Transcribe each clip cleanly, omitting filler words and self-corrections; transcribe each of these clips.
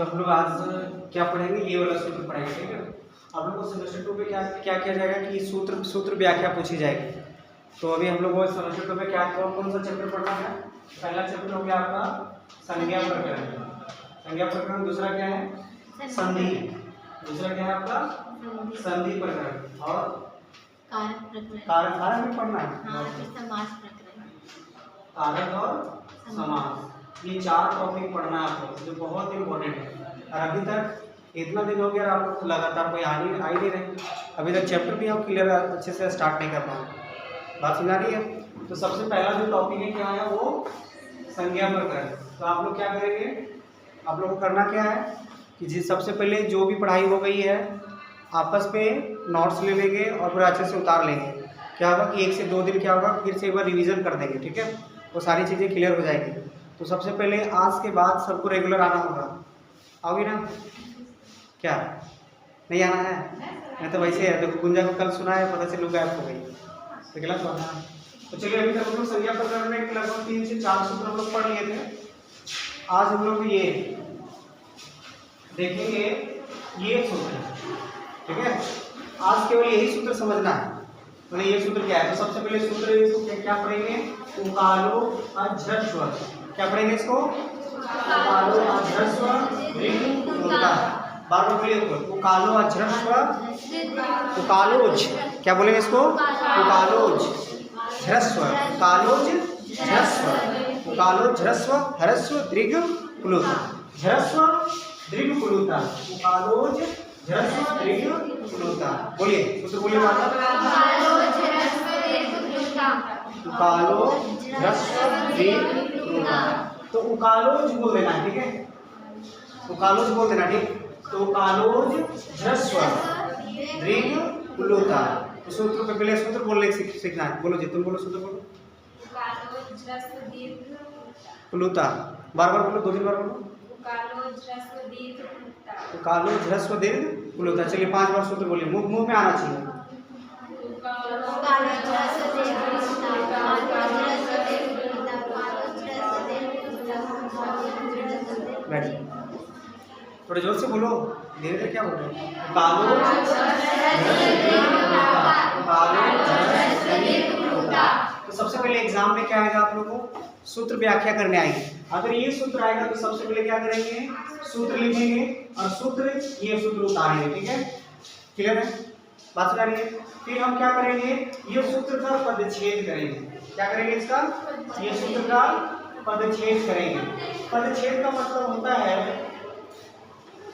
तो हम लोग आज क्या पढ़ेंगे, ये वाला सूत्र पढ़ेंगे। ठीक है, आप लोग को सेमेस्टर 2 में क्या क्या किया जाएगा कि सूत्र व्याख्या पूछी जाएगी। तो अभी हम लोग को सेमेस्टर 2 में क्या कौन सा चैप्टर पढ़ना है। पहला चैप्टर हो गया आपका संज्ञा प्रकरण। संज्ञा प्रकरण। दूसरा क्या है संधि। दूसरा क्या है आपका संधि प्रकरण। और कारक भी पढ़ना है। कारक और समास, ये 4 टॉपिक पढ़ना है आपको, जो बहुत इंपॉर्टेंट है। और अभी तक इतना दिन हो गया आपको लगातार कोई आ नहीं रहे, अभी तक चैप्टर भी हम क्लियर अच्छे से स्टार्ट नहीं कर पाए। बात समझ आ रही है। तो सबसे पहला जो टॉपिक है क्या है, वो संज्ञा प्रकरण। तो आप लोग क्या करेंगे, आप लोग को करना क्या है कि सबसे पहले जो भी पढ़ाई हो गई है आपस में नोट्स ले लेंगे और पूरा अच्छे से उतार लेंगे। क्या होगा कि 1 से 2 दिन क्या होगा, फिर से एक बार रिवीजन कर देंगे। ठीक है, वो सारी चीज़ें क्लियर हो जाएगी। तो सबसे पहले आज के बाद सबको रेगुलर आना होगा। आओगे ना? क्या नहीं आना है? मैं तो वैसे है, देखो गुंजा को कल सुना है, पता चलो गायब हो गई, तो गलत बात है। तो चलिए, अभी तक हम लोग संज्ञा प्रकरण में लगभग 3 से 4 सूत्र हम लोग पढ़ लिए थे। आज हम लोग ये देखेंगे ये सूत्र। ठीक है, आज केवल यही सूत्र समझना है, मतलब ये सूत्र क्या है। तो सबसे पहले सूत्र इसको क्या पढ़ेंगे, उकालो अझ्रस्व। क्या पढ़ेंगे इसको, उकालो अझ्रस्व दीर्घ उल्टा। बार बार बोलिए तो, उकालो अझ्रस्व, उकालोज। क्या बोलेंगे इसको, उकालोज झ्रस्व, उकालोज झ्रस्व, उकालो झ्रस्व ह्रस्व दीर्घ कुलुता, झ्रस्व दीर्घ कुलुता, उकालोज झ्रस्व दीर्घ कुलुता। बोलिए सूत्र बोलिए, उकालो झ्रस्व दीर्घ कुलुता। तो उकालोज बोल देना, ठीक है, उकालोज बोल देना। ठीक, तो उकालोज झ्रस्व दीर्घ कुलुता। तो सूत्र पे पहले सूत्र बोलने सीखना है। बोलो जी, तुम बोलो सूत्र बोलो। उकालो झ्रस्व दीर्घ कुलुता। बार बार बोलो, 2-3 बार बोलो। उकालो झ्रस्व दीर्घ कुलुता, उकालो झ्रस्व दीर्घ कुलुता। चलिए 5 बार सूत्र बोलिए, मुंह में आना चाहिए। उकालो झ्रस्व दीर्घ कुलुता, बैठ, थोड़े जोर से बोलो, धीरे धीरे क्या बोल रहे हैं। उकालो तो सबसे पहले एग्जाम में क्या आएगा, आप लोगों को सूत्र व्याख्या करने आएगी। अगर ये सूत्र आएगा तो सबसे पहले क्या करेंगे, सूत्र लिखेंगे और ये सूत्र उतारेंगे। ठीक है, क्लियर है, बात समझ आ रही है। फिर हम क्या करेंगे, ये सूत्र का पदच्छेद करेंगे। क्या करेंगे, इसका ये सूत्र का पदच्छेद करेंगे। पदच्छेद का मतलब होता है,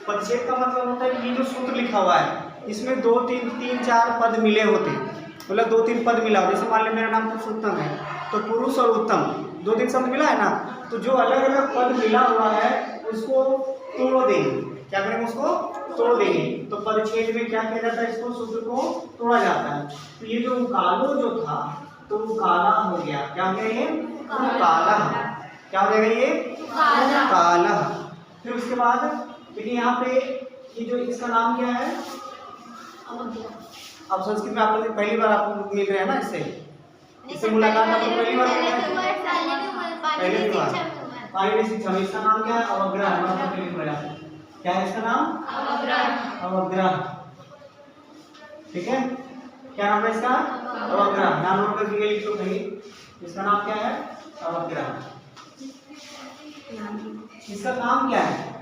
पदच्छेद का मतलब होता है कि ये जो सूत्र लिखा हुआ है इसमें 2-3-4 पद मिले होते हैं, मतलब 2-3 पद मिला हो। जैसे मान लीजिए मेरा नाम पुरुषोत्तम है, तो पुरुष और उत्तम 2-3 शब्द मिला है ना, तो जो अलग अलग पद मिला हुआ है उसको तोड़ देंगे। क्या करेंगे, उसको तोड़ देंगे। तो पदच्छेद में क्या किया जाता है, इसको सूत्र को तोड़ा जाता है। तो ये जो उकालो जो था तो उकाला हो गया। क्या हो गया, ये उकाला। क्या हो गया, ये उकाला। फिर उसके बाद देखिए यहाँ पे ये जो इसका नाम क्या है, अब संस्कृत में आप लोग पहली बार आप लोग मिल रहे हैं ना, इससे मुलाकात आप लोग पहली बार मिल रहे हैं, पहली बार पारिणी शिक्षा में। इसका नाम क्या है, अवग्रह। क्या है इसका नाम, अवग्रह। ठीक है, क्या नाम है इसका, अवग्रह। नाम नोट करके लिख लो कहीं, इसका नाम क्या है, अवग्रह। इसका काम क्या है,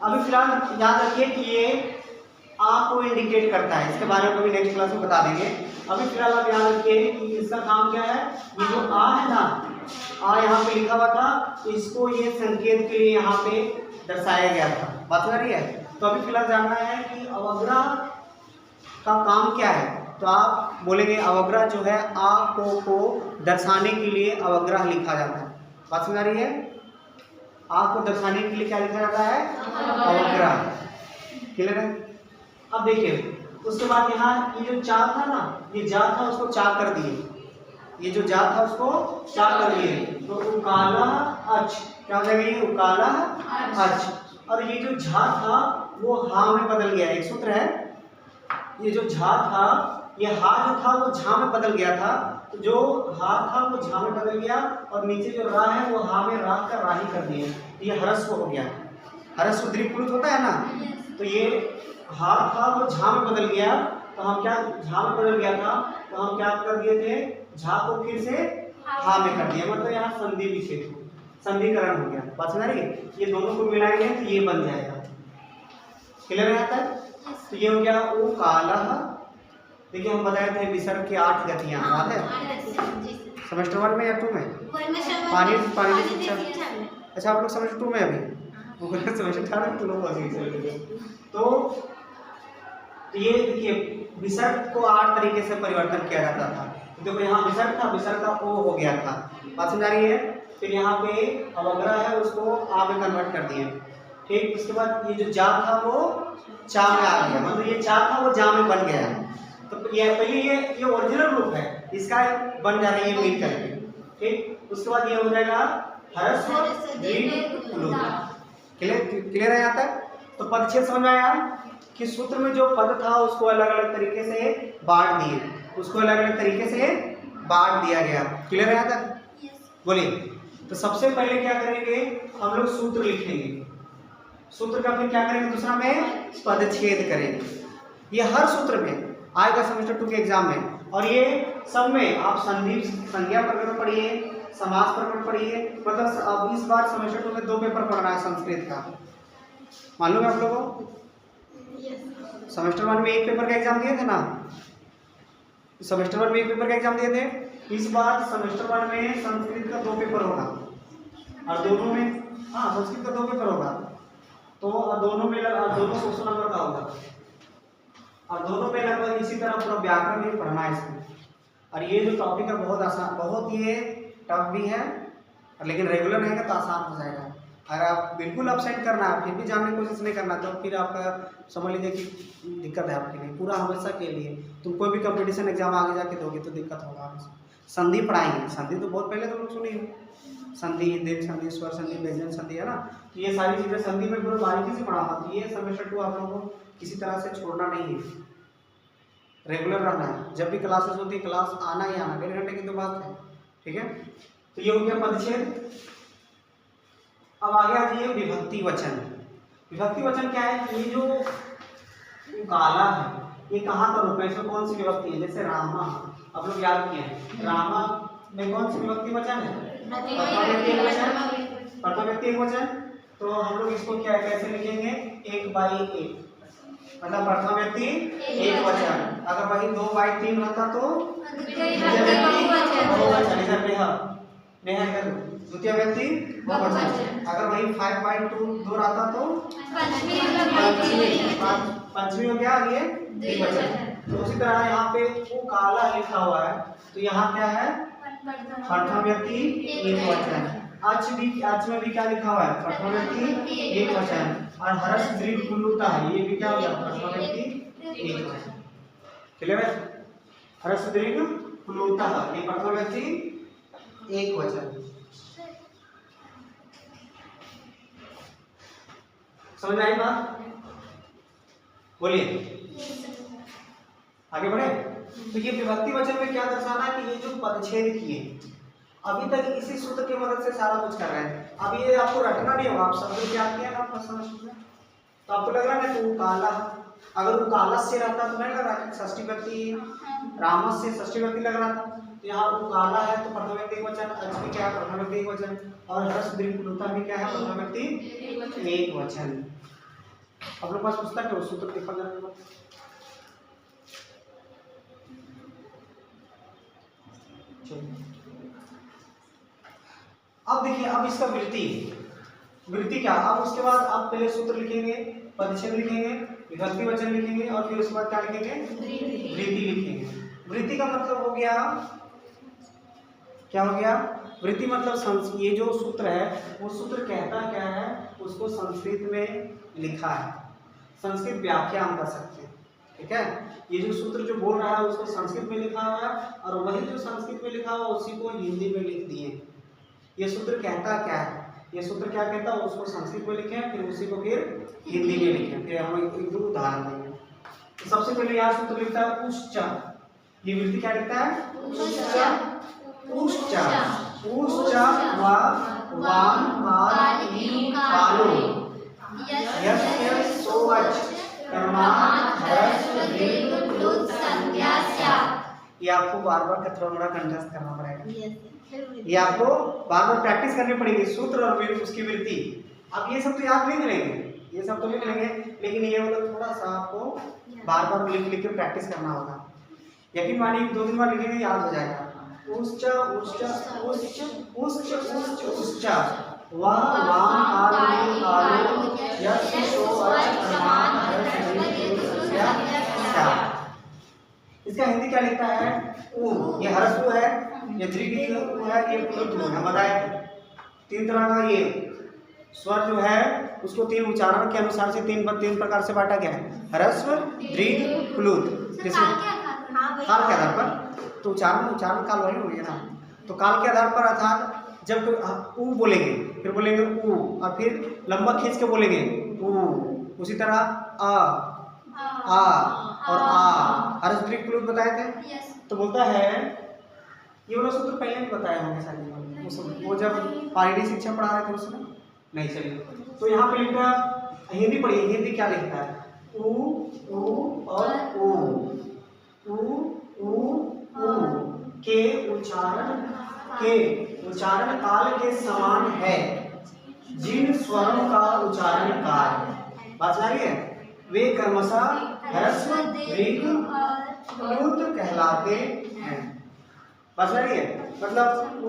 अभी फिलहाल याद रखिए कि ये आ को इंडिकेट करता है, इसके बारे में कभी नेक्स्ट क्लास में बता देंगे। अभी फिलहाल आप याद रखिए कि इसका काम क्या है। ये जो आ है ना, आ यहाँ पे लिखा हुआ था, इसको ये संकेत के लिए यहाँ पे दर्शाया गया था। बात समझ रही है। तो अभी फिलहाल जानना है कि अवग्रह का काम क्या है। तो आप बोलेंगे अवग्रह जो है आ को दर्शाने के लिए अवग्रह लिखा जाता है। बात समझ आ रही है, आ को दर्शाने के लिए क्या लिखा जाता है, अवग्रह। क्लियर है। अब देखिए उसके बाद यहाँ ये जो चा था ना, ये जा था उसको चा कर दिए, ये जो जा था उसको चा कर दिए, तो उकाला अच। क्या हो जाएगा, ये उकाला अच। और ये जो झा था वो हा में बदल गया। एक सूत्र है, ये जो झा था, ये हा जो था वो झा में बदल गया था। तो जो हा था वो झा में बदल गया और नीचे जो रा है वो हा में रा का राही कर दिया, ये ह्रस्व हो गया। ह्रस्व दीर्घ प्लुत होता है ना, तो ये हा था वो झा में बदल गया, तो हम क्या झा में बदल गया था, तो हम क्या कर दिए थे, झा को फिर से हा में कर दिया, मतलब यहाँ संधि विच्छेद हो, संधिकरण हो गया। बात समझ रही है? ये दोनों को मिलाएंगे तो ये बन जाएगा। क्लियर है आता है? तो ये हो गया ओ कालः। देखिए हम बताए थे विसर्ग की 8 गतियां, याद है सेमेस्टर 1 में या 2 में? पानी शिक्षा। अच्छा आप लोग सेमेस्टर 2 में अभी, सेमेस्टर 4 में तुम लोग तो ये देखिए विसर्ग को 8 तरीके से परिवर्तन किया जाता था। देखो यहाँ विसर्ग था, विसर्ग का ओ हो गया था, बात समझ आ रही है? फिर यहाँ पे अवग्रह है उसको आ में कन्वर्ट कर दिए, ठीक। उसके बाद ये जो जा था वो चा में आ गया, मतलब ये चा था वो जा में बन गया। तो ये पहले ये ओरिजिनल रूप है, इसका बन जा रही है मिल करके, ठीक। उसके बाद ये हो जाएगा ह्रस्व दीर्घ प्लुत। क्लियर है यहाँ तक? तो पदच्छेद समझ में आया कि सूत्र में जो पद था उसको अलग अलग तरीके से बांट दिए, उसको अलग अलग तरीके से बांट दिया गया। क्लियर है यहाँ तक? बोलिए। तो सबसे पहले क्या करेंगे, हम लोग सूत्र लिखेंगे, सूत्र का फिर क्या करेंगे, दूसरा में पदच्छेद करेंगे। ये हर सूत्र में आएगा सेमेस्टर 2 के एग्जाम में, और ये सब में आप संधि संज्ञा प्रकरण पढ़िए, समास प्रकरण पढ़िए। मतलब अब इस बार सेमेस्टर 2 में 2 पेपर पढ़ना है संस्कृत का, मालूम है आप लोगों को? सेमेस्टर 1 में 1 पेपर का एग्जाम दिए थे ना, सेमेस्टर 1 में 1 पेपर का एग्जाम दिए थे। इस बार सेमेस्टर 1 में संस्कृत का 2 पेपर होगा, और दोनों में संस्कृत का 2 पेपर होगा, तो दोनों में दोनों 100 नंबर का होगा, और दोनों में लगभग इसी तरह पूरा व्याकरण भी पढ़ना है इसमें। और ये जो टॉपिक है बहुत आसान, बहुत ये टफ भी है, लेकिन रेगुलर रहेगा तो आसान हो जाएगा। अगर आप बिल्कुल अपसेट करना है फिर भी जानने की कोशिश नहीं करना, तो फिर आपका समझ लीजिए कि दिक्कत है आपके लिए, पूरा हमेशा के लिए। तुम कोई भी कंपटीशन एग्जाम आगे जाके दोगे तो दिक्कत होगा। संधि पढ़ाएंगे, संधि तो बहुत पहले तुम लोग सुनी हो, संधि, दीर्घ संधि, स्वर संधि, व्यंजन संधि, है ना। तो ये सारी चीजें संधि में पूरा बारीकी से पढ़ाऊंगा। तो ये सेमेस्टर 2 आप लोगों को किसी तरह से छोड़ना नहीं है, रेगुलर रहना है। जब भी क्लासेस होती है क्लास आना ही आना, 1.5 घंटे की तो बात है, ठीक है। तो ये हो गया पदच्छेद। अब आगे आ जाइए विभक्ति वचन। विभक्ति वचन क्या है? ये जो काला है ये कहाँ का रूप है, इसमें कौन सी विभक्ति है? जैसे रामा, आप लोग याद किए हैं, रामा में कौन सी विभक्ति वचन है? प्रथम व्यक्ति एक वचन। तो हम लोग इसको क्या कैसे लिखेंगे? 1/1, मतलब प्रथम व्यक्ति एक वचन। अगर वही 2/3 रहता तो द्वितीय व्यक्ति बहुवचन। अगर वही 5/2 रहता तो पंचमी हो गया, ये द्विवचन। तो उसी तरह यहाँ पे वो काला लिखा हुआ है, तो यहाँ क्या है? प्रथम व्यक्ति एक वचन। आज में भी क्या लिखा हुआ है? प्रथम व्यक्ति एक वचन। और ह्रस्व दीर्घ प्लुत है, ये भी क्या हो गया? प्रथम व्यक्ति एक वचन। क्लियर है? ह्रस्व दीर्घ प्लुत ये प्रथम व्यक्ति एक वचन। समझ आई बात? बोलिए, आगे बढ़े। तो ये विभक्ति वचन में क्या दर्शाना है कि ये जो पदच्छेद किए अभी तक इसी सूत्र की मदद से सारा कुछ कर रहे हैं। अब ये आपको रटना नहीं होगा, आप शब्द क्या किया ना फर्स्ट सेमेस्टर में, तो आपको लग रहा है कि वो काला, अगर वो कालस से रहता तो नहीं लग रहा कि षष्ठी व्यक्ति, रामस से षष्ठी व्यक्ति लग रहा था। तो यहाँ वो काला है तो प्रथम व्यक्ति एक वचन, अच क्या है? प्रथम व्यक्ति एक वचन। और ह्रस्व दीर्घ प्लुत भी क्या है? प्रथम व्यक्ति एक वचन। आप लोग पास पुस्तक है, उस सूत्र देखा जाएगा। अब देखिए, अब इसका वृत्ति क्या? अब उसके बाद आप पहले सूत्र लिखेंगे, पदच्छेद लिखेंगे, विभक्ति वचन लिखेंगे, और फिर उसके बाद क्या लिखेंगे? वृत्ति लिखेंगे। वृत्ति का मतलब हो गया, क्या हो गया? वृत्ति मतलब ये जो सूत्र है वो सूत्र कहता क्या है उसको संस्कृत में लिखा है, संस्कृत व्याख्या हम कर सकते हैं, ठीक है। ये जो सूत्र जो बोल रहा है उसको संस्कृत में लिखा हुआ है, और वही जो संस्कृत में लिखा हुआ उसी को हिंदी में लिख दिए। ये सूत्र कहता क्या है? ये सूत्र क्या कहता है उसको संस्कृत में लिखें, फिर उसी को फिर हिंदी में लिखें। फिर हम एक दो उदाहरण देंगे। तो सबसे पहले यहाँ सूत्र लिखता है उश्च। ये वृत्ति क्या लिखता है? उश्च। उश्च व वाम कालो ये आपको बार बार थोड़ा कंठस्थ करना पड़ेगा। यस ये आपको बार बार प्रैक्टिस करनी पड़ेगी, सूत्र और उसकी वृत्ति। अब ये सब तो याद नहीं करेंगे, ये सब तो लिख लेंगे, लेकिन ये वाला थोड़ा सा आपको बार बार लिख लिख के प्रैक्टिस करना होगा। यकीन मानिए 2-3 बार लिखेंगे याद हो जाएगा। उच्च उच्च उच्च उच्च उच्च उच्च वाम वाम कालो कालो यश शो अर्च प्रमाण इसका हिंदी क्या लिखता है? ऊ। ये हरस ऊ है, ये दीर्घ ऊ है, ये प्लुत ऊ है। बताए 3 तरह का ये स्वर जो है उसको 3 उच्चारण के अनुसार से 3 प्रकार से बांटा गया है, ह्रस्व, दीर्घ, प्लुत। काल के आधार पर तो उच्चारण काल वही हो गया ना। तो काल के आधार पर अर्थात जब ऊ बोलेंगे फिर बोलेंगे ऊ, और फिर लंबा खींच के बोलेंगे ऊ। उसी तरह आ और आ हर्ष दीर्घ प्लुत बताए थे। तो बोलता है ये वाला सूत्र पहले भी बताया होंगे शायद, वो जब पारिणी शिक्षा पढ़ा रहे थे उसमें नहीं। चलिए तो यहाँ पे लिखा हिंदी पढ़िए, हिंदी क्या लिखता है? ऊ ऊ और ऊ ऊ ऊ ऊ के उच्चारण काल के समान है जिन स्वरों का उच्चारण काल बात आ रही है वे क्रमशः ह्रस्व, दीर्घ, प्लुत कहलाते हैं। बात आ रही है, मतलब ऊ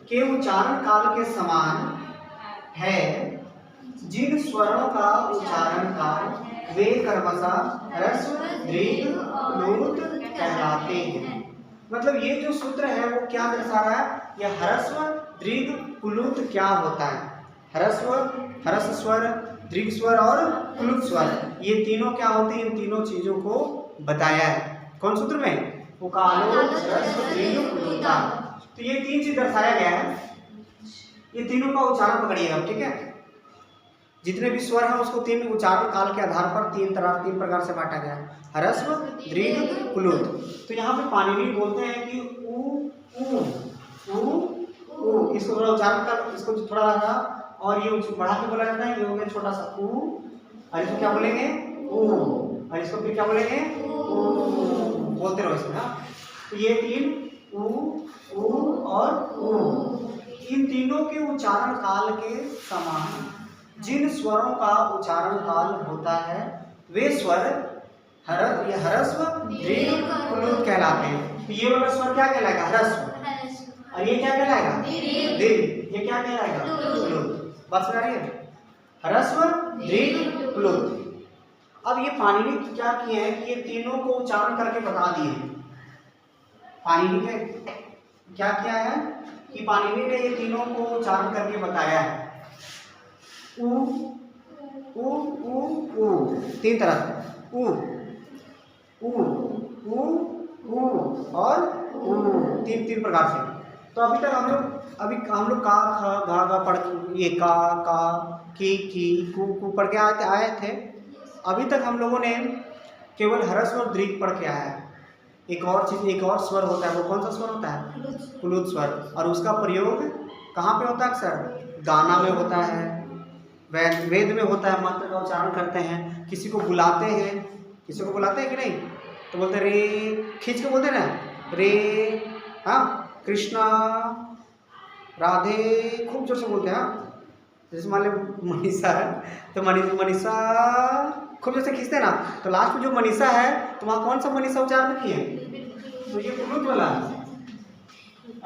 के उच्चारण काल के समान है जिन स्वरों का उच्चारण काल वे क्रमशः ह्रस्व, दीर्घ, प्लुत कहलाते हैं। मतलब ये जो सूत्र है वो क्या दर्शा रहा है? यह ह्रस्व, दीर्घ, प्लुत क्या होता है? ह्रस्व स्वर, दीर्घ स्वर और प्लुत स्वर, ये तीनों क्या होते हैं? इन तीनों चीजों को बताया है कौन सूत्र में? उकालो, ह्रस्व, दीर्घ, प्लुता। तो ये 3 चीज दर्शाया गया है, ये तीनों का उच्चारण पकड़िएगा, ठीक है? जितने भी स्वर हैं उसको 3 उच्चारण काल के आधार पर 3 प्रकार से बांटा गया है, ह्रस्व, दीर्घ, प्लुत। तो यहाँ पे पाणिनि बोलते हैं कि ऊ ऊ ऊ ऊ, इसको थोड़ा उच्चारण कर, इसको थोड़ा सा और ये बढ़ा के बोला जाता है। ये हो गया छोटा सा ऊ, और इसको क्या बोलेंगे? ऊ, और इसको फिर क्या बोलेंगे? ऊ। बोलते रहो इसमें। तो ये 3 ऊ और ऊ, इन तीनों के उच्चारण काल के समान जिन स्वरों का उच्चारण काल होता है वे स्वर ह्रस्व, दीर्घ, प्लुत कहलाते हैं। तो ये वाला स्वर क्या कहलाएगा? ह्रस्व। और ये क्या कहलाएगा? दीर्घ। ये क्या कहलाएगा? प्लुत। बात समझ रही है? ह्रस्व, दीर्घ, प्लुत। अब ये पाणिनि क्या किए हैं कि ये तीनों को उच्चारण करके बता दिए। पाणिनि ने क्या किया है कि पाणिनि ने ये तीनों को उच्चारण करके बताया है। ऊ ऊ ऊ ऊ 3 तरह, ऊ ऊ ऊ ऊ और ऊ, 3 प्रकार से। तो अभी तक हम लोग का ख गा गा पढ़, ये का की कू पढ़ के आए थे। अभी तक हम लोगों ने केवल ह्रस्व और दीर्घ पढ़ के आया है। एक और स्वर होता है, वो कौन सा स्वर होता है? प्लुत स्वर। और उसका प्रयोग कहाँ पे होता है? अक्सर गाना में होता है, वेद में होता है, मंत्र का उच्चारण करते हैं, किसी को बुलाते हैं कि नहीं? तो बोलते हैं रे, खींच के बोलते हैं ना, रे, हाँ कृष्णा राधे, खूब जोर से बोलते हैं। जैसे मान लो मनीषा है तो मनीषा खूब जोर से खींचते हैं ना, तो लास्ट में जो मनीषा है तो वहाँ कौन सा मनीषा उच्चारण किए? तो ये प्लुत वाला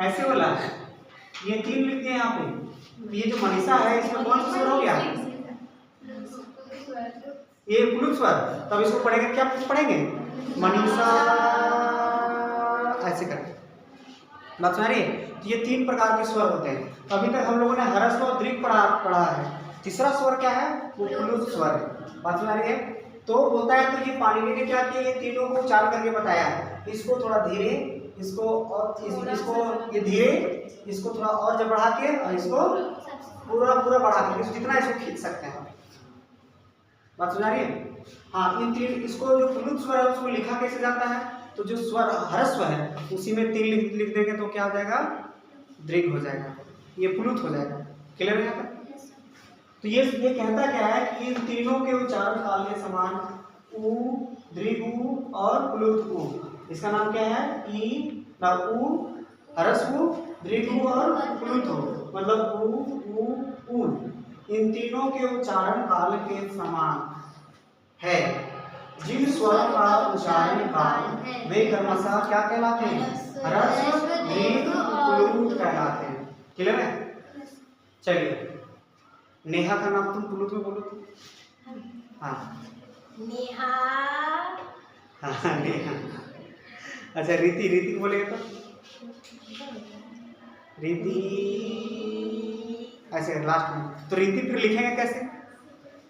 ऐसे वाला है, ये 3 लिखते हैं यहाँ पे। ये जो मनीषा है इसमें कौन सा स्वर हो गया? ये प्लुत स्वर। तब इसको पढ़ेंगे, क्या पढ़ेंगे? मनीषा, ऐसे करके। बात समझ रही है? तो ये 3 प्रकार के स्वर होते हैं। अभी तक हम लोगों ने ह्रस्व और दीर्घ पढ़ा है। तीसरा स्वर क्या है? वो प्लुत स्वर है। बात समझ रही है? तो बोलता है तो ये पाणिनि ने क्या किया? ये तीनों को उच्चारण करके बताया है। इसको थोड़ा धीरे, इसको और इसको ये धीरे, इसको थोड़ा और जब बढ़ा के, और इसको पूरा बढ़ा के, जितना इसको खींच सकते हैं। बात समझ रही है? हाँ, इन 3 इसको जो प्लुत स्वर है उसको लिखा कैसे जाता है? तो जो स्वर ह्रस्व है उसी में 3 लिख देंगे तो क्या हो जाएगा? दीर्घ हो जाएगा, ये प्लुत हो जाएगा। क्लियर है? तो ये कहता क्या है कि इन तीनों के उच्चारण काल के समान उ, दीर्घ उ और प्लुत उ। इसका नाम क्या है? ई ना उ, ह्रस्व उ, दीर्घ उ और प्लुत उ, मतलब उ, उ। इन तीनों के उच्चारण काल के समान है। जिन स्वरों का उच्चारण काल वे क्रमशः क्या कहलाते हैं? ह्रस्व, दीर्घ, प्लुत कहलाते हैं। क्लियर है? चलिए, नेहा का नाम तुम प्लुत में बोलो तो। हाँ नेहा। हाँ नेहा। अच्छा रीति, रीति बोलेगा तो रीति। ऐसे लास्ट में तो रीति फिर लिखेंगे कैसे?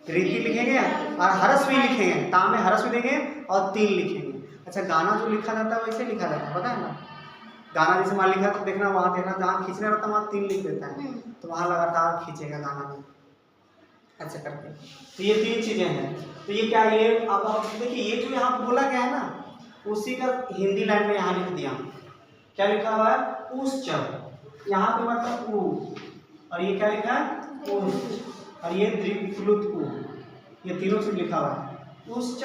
रीति लिखेंगे और ह्रस्व ही लिखेंगे, ता में ह्रस्व देंगे और 3 लिखेंगे। अच्छा गाना जो लिखा जाता है वैसे लिखा जाता है, पता है ना? गाना जैसे मान लिखा तो देखना वहाँ देखना जहाँ खींचना रहता है वहाँ 3 लिख देता है, तो वहाँ लगातार खींचेगा गाना में ऐसे करके। तो ये 3 चीजें हैं। तो ये क्या, ये अब देखिए ये जो यहाँ बोला गया है ना, उसी का हिंदी लाइन में यहाँ लिख दिया। क्या लिखा हुआ है? उच्च। यहाँ पे मतलब उ, और ये क्या लिखा है? उच्च, और ये दीर्घ प्लुत उ, ये तीनों चीज लिखा हुआ है। उच्च,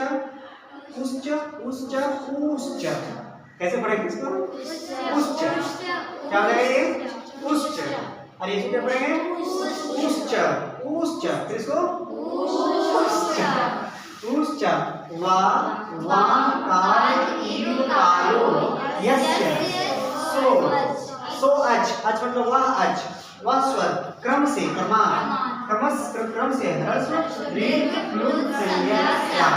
उच्च, उच्च, उच्च। कैसे पढ़ेंगे इसको? उच्च। क्या पढ़ेंगे ये? उच्च। और ये क्या पढ़ेंगे? उच्च, उच्च। फिर इसको उच्च, उच्च। वा, वाम, कार, ईव, कालो, यस्य, सो, सो अच, अच मतलब वह अच, वह स्वर क्रम से, क्रम से ह्रस्व, दीर्घ, प्लुत संज्ञा या।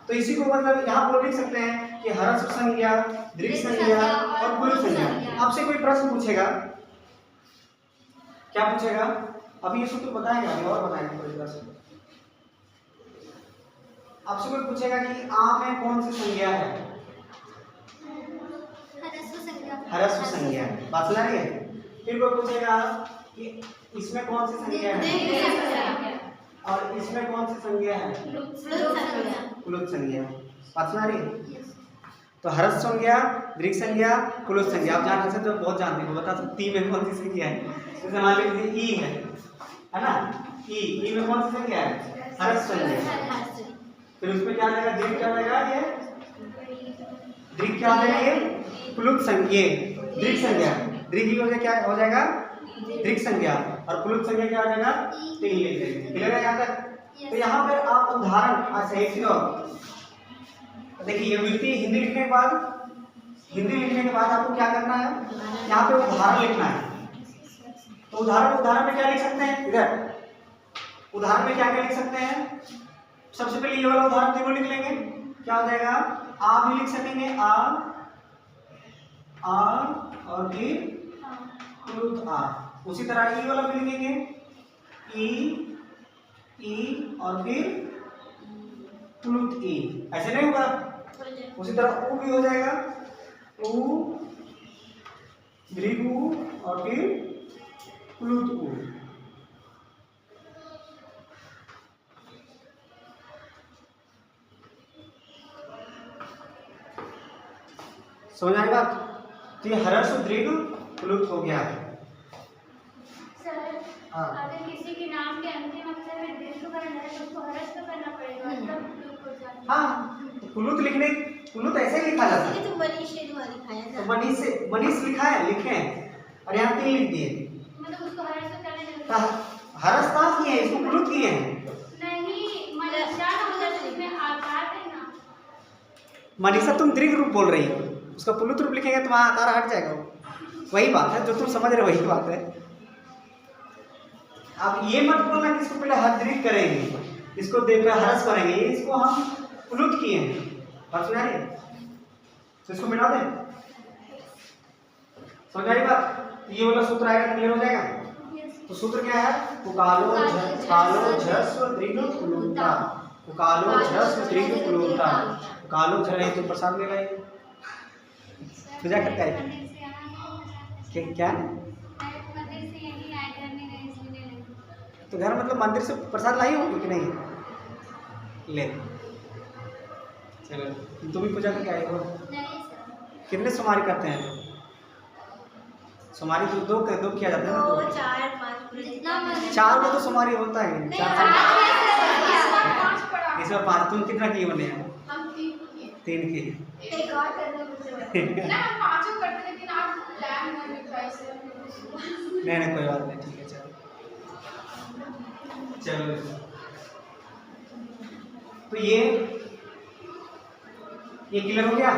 तो इसी को मतलब यहाँ पर लिख सकते हैं कि ह्रस्व संज्ञा, दीर्घ संज्ञा और प्लुत संज्ञा। आपसे कोई प्रश्न पूछेगा, क्या पूछेगा? अभी ये सूत्र बताएगा, अभी और बताएंगे कोई प्रश्न। आपसे कोई पूछेगा कि आ में कौन सी संज्ञा है? ह्रस्व संज्ञा। बात सुना रही है? फिर कोई पूछेगा कि इसमें कौन सी संज्ञा है और इसमें कौन सी संज्ञा है? प्लुत संज्ञा। बात सुना रही है? तो ह्रस्व संज्ञा, दीर्घ संज्ञा, प्लुत संज्ञा आप जान सकते हो, बहुत जानते हो, बता सकते ती में कौन सी संज्ञा है। जैसे मान लीजिए ई है ना, ई में कौन सी संज्ञा है? ह्रस्व संज्ञा। फिर उसमें क्या आएगा? दीर्घ क्या आएगा? ये दीर्घ क्या आएगा? ये प्लुत संज्ञा, दीर्घ संज्ञा। दीर्घ हो जाए क्या हो जाएगा? दीर्घ संज्ञा, और प्लुत संज्ञा क्या हो जाएगा? 3 लिख देंगे। क्लियर है यहाँ तक? तो यहाँ पर आप उदाहरण ऐसे एक देखिए, ये मिलती है हिंदी लिखने के बाद। हिंदी लिखने के बाद आपको क्या करना है? यहाँ पे उदाहरण लिखना है। तो उदाहरण में क्या लिख सकते हैं? इधर उदाहरण में क्या क्या लिख सकते हैं? सबसे पहले ये वाला उदाहरण तीनों लिख लेंगे। क्या हो जाएगा? आ भी लिख सकेंगे, आ और फिर प्लुत आ। उसी तरह ई वाला भी लिखेंगे, ई और फिर प्लुत ई। ऐसे नहीं होगा? उसी तरह उ भी हो जाएगा, उ, दीर्घ उ और फिर प्लुत उ। समझ आई बात? तो ये ह्रस्व, दीर्घ, प्लुत हो गया है। हाँ। अगर किसी के नाम के अंतिम अक्षर में दीर्घ वर्ण है तो उसको ह्रस्व करना पड़ेगा, तब प्लुत हो जाता है। हाँ, तो प्लुत लिखने, प्लुत ऐसे लिखा जाता है। तो मनीष ने लिखाया तो था। मनीष लिखा है, लिखे हैं, और यहाँ 3 लिख दिए। मतलब उसको ह्रस्व करने तो में ह्रस्व किए हैं, इसको प्लुत किए हैं। नहीं, मनीषा मतलब इसमें आकार है ना। मनीषा तुम दीर्घ रूप बोल रही हो, उसका प्लुत रूप लिखेंगे तो वहाँ आकार हट जाएगा। वही बात है जो तुम समझ रहे हो, वही बात है। अब ये मत बोलना कि इसको पहले दीर्घ करेंगे, इसको ह्रस्व करेंगे, इसको हम प्लुत किए हैं। बात सुना रही है? तो इसको मिटा दें। समझ आई बात? ये वाला सूत्र आएगा, क्लियर हो जाएगा। तो सूत्र क्या है? कालो ह्रस्व दीर्घ प्लुता, कालो ह्रस्व दीर्घ प्लुता। कालो झरे तो प्रसाद ले लाएंगे, पूजा करता है क्या? तो घर मतलब मंदिर से प्रसाद लाई होगी कि नहीं? ले चलो, तुम भी पूजा करके आए हो। कितने सोमवारी करते हैं? सोमवारी तो दो किया जाता है ना? 2, 4, 5 4 को तो सोमवारी होता है। 4 5 पढ़ा इसमें 5 तुम कितना किए बने हैं? हम 3 किए। 3 किए। एक और करने मुझे ना हम 5 करते लेकिन आज टाइम नहीं मिल पाया इसलिए नहीं नहीं कोई बात नहीं, ठीक है चलो चलो। तो ये क्लियर हो गया।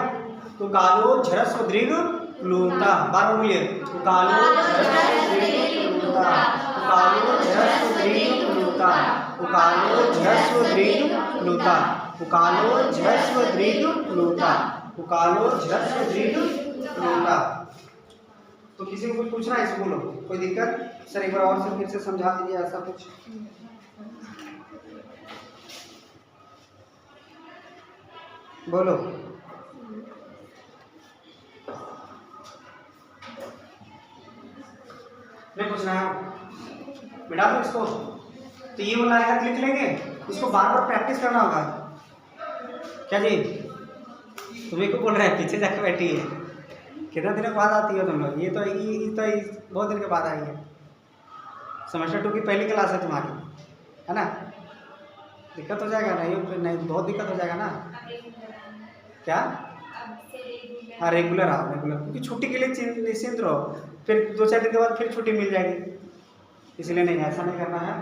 तो कालो झरस्व दीर्घ प्लूता, बार बोलिए। तो कालो झरस्व दीर्घ प्लूता, तो कालो झरस्व दीर्घ प्लूता, तो कालो झरस्व दीर्घ प्लूता, तो कालो झरस्व दीर्घ प्लूता, तो कालो झरस्व दीर्घ प्लूता। तो किसी को कुछ पूछना है इसको, बोलो कोई दिक्कत? सर एक बार और से फिर से समझा दीजिए ऐसा कुछ। बोलो नहीं पूछना है, बिठा दो इसको। तो ये वाला आएगा, लिख लेंगे, इसको बार बार प्रैक्टिस करना होगा। क्या जी तुम्हें को बोल रहे हैं, पीछे जाकर बैठी है। कितना दिनों के बाद आती हो तुम लोग? ये तो बहुत दिन के बाद आई है। सेमेस्टर 2 की पहली क्लास है तुम्हारी, है ना? दिक्कत हो जाएगा नहीं बहुत दिक्कत हो जाएगा ना। क्या? हाँ रेगुलर आओ, रेगुलर, क्योंकि छुट्टी के लिए निश्चिंत रहो, फिर 2-4 दिन के बाद फिर छुट्टी मिल जाएगी, इसलिए नहीं, ऐसा नहीं करना है।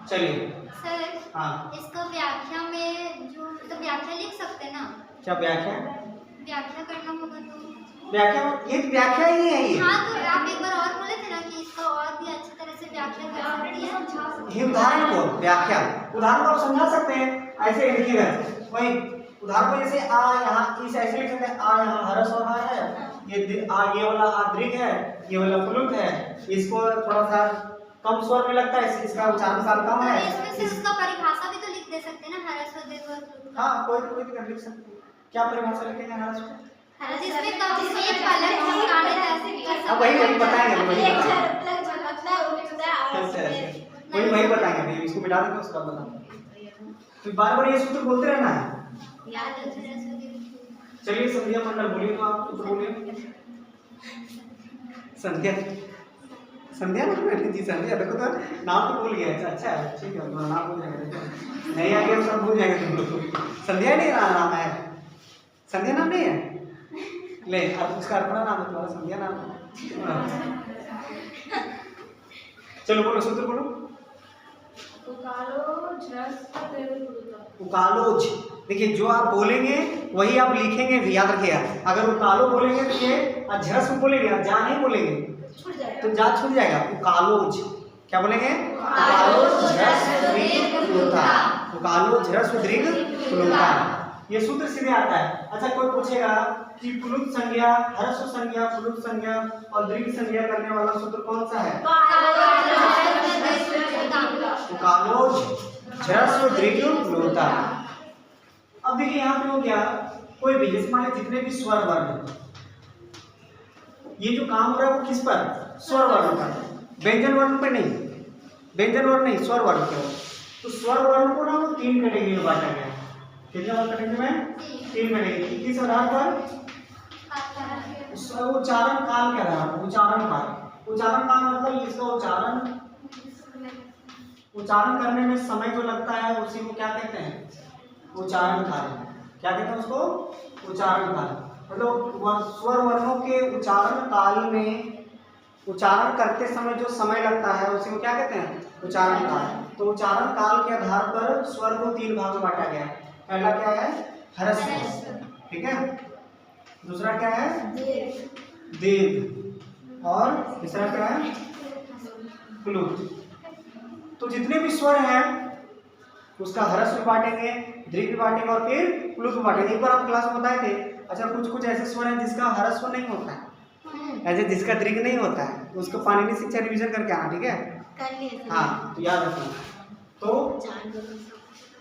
चलिए सर हाँ इसका व्याख्या में जो मतलब व्याख्या लिख सकते ना? क्या व्याख्या? व्याख्या करना होगा तो व्याख्या ये व्याख्या ही है ये। हाँ, तो आप एक बार और बोले थे ना कि इसका और भी अच्छी तरह से व्याख्या कर सकती है। ये उदाहरण को व्याख्या, उदाहरण को आप समझा सकते हैं ऐसे लिखिएगा। वही उदाहरण को जैसे आ यहाँ इस ऐसे लिख सकते हैं, आ यहाँ हरस हो रहा है, ये वाला आद्रिक है, ये वाला प्लुत है, इसको थोड़ा सा कम स्वर में लगता है, इसका उच्चारण काल कम है। इसमें से उसका परिभाषा भी तो लिख दे सकते हैं ना, हरस व दीर्घ व प्लुत। हाँ कोई भी लिख सकते हैं। क्या परिभाषा लिखेंगे हरस को? जिसमें कम से पलक झपकाने जैसे अब वही बताएंगे, वही बताएंगे अभी, इसको मिटा देंगे उसका बताएंगे। तो बार बार ये सूत्र बोलते रहना है। चलिए संध्या मंडल बोलिए, तो आप सूत्र बोलिए। संध्या जी, संध्या देखो तो नाम तो भूल गया। अच्छा ठीक है, तुम्हारा नाम भूल जाएगा, नहीं आ गया सब भूल जाएंगे तुम लोग। संध्या नहीं नाम है, संध्या नाम नहीं है ले, अब उसका अपना नाम है, तुम्हारा संध्या नाम है। चलो बोलो सूत्र बोलो। उकालोज, देखिए जो आप बोलेंगे वही आप लिखेंगे भी, याद रखिएगा। अगर उकालो बोलेंगे तो ये झरस बोलेंगे, जा नहीं बोलेंगे तो जा छूट जाएगा। उकालोज क्या बोलेंगे? उकालोज झरस दीर्घ प्लुता, उकालोज झरस दीर्घ प्लुता। ये सूत्र सीधे आता है। अच्छा कोई पूछेगा कि प्लुत संज्ञा, ह्रस्व संज्ञा, प्लुत संज्ञा और दीर्घ संज्ञा करने वाला सूत्र कौन सा है? उकालोज झरस्व दीर्घ प्लुता। अब देखिए यहाँ पे हो गया, कोई भी जैसे मान लीजिए जितने भी स्वर वर्ण, ये जो काम हो रहा है वो किस पर? स्वर वर्ण पर, व्यंजन वर्ण पर नहीं, व्यंजन वर्ण नहीं, स्वर वर्ण पर। तो स्वर वर्ण को ना वो 3 कैटेगरी में बांटा गया है। कितने कैटेगरी में? 3 कैटेगरी। किस आधार पर? उच्चारण काल के आधार पर। उच्चारण काल मतलब इसका उच्चारण करने में समय जो लगता है उसी को क्या कहते हैं? उच्चारण काल। क्या कहते हैं उसको? उच्चारण काल। मतलब स्वर वर्णों के उच्चारण काल में, उच्चारण करते समय जो समय लगता है उसी को क्या कहते हैं? उच्चारण काल। तो उच्चारण काल के आधार पर स्वर को 3 भाग में बांटा गया है। पहला क्या है? ह्रस्व, ठीक है। दूसरा क्या है? दीर्घ। और तीसरा क्या है? प्लुत। तो जितने भी स्वर हैं उसका ह्रस्व बांटेंगे, दीर्घ भी बांटेंगे और फिर प्लुत भी बांटेंगे। एक बार हम क्लास में बताए थे। अच्छा कुछ ऐसे स्वर हैं जिसका ह्रस्व नहीं होता है, ऐसे जिसका दीर्घ नहीं होता है, उसको पाणिनि शिक्षा रिवीजन करके आना, ठीक है? हाँ तो याद रखना। तो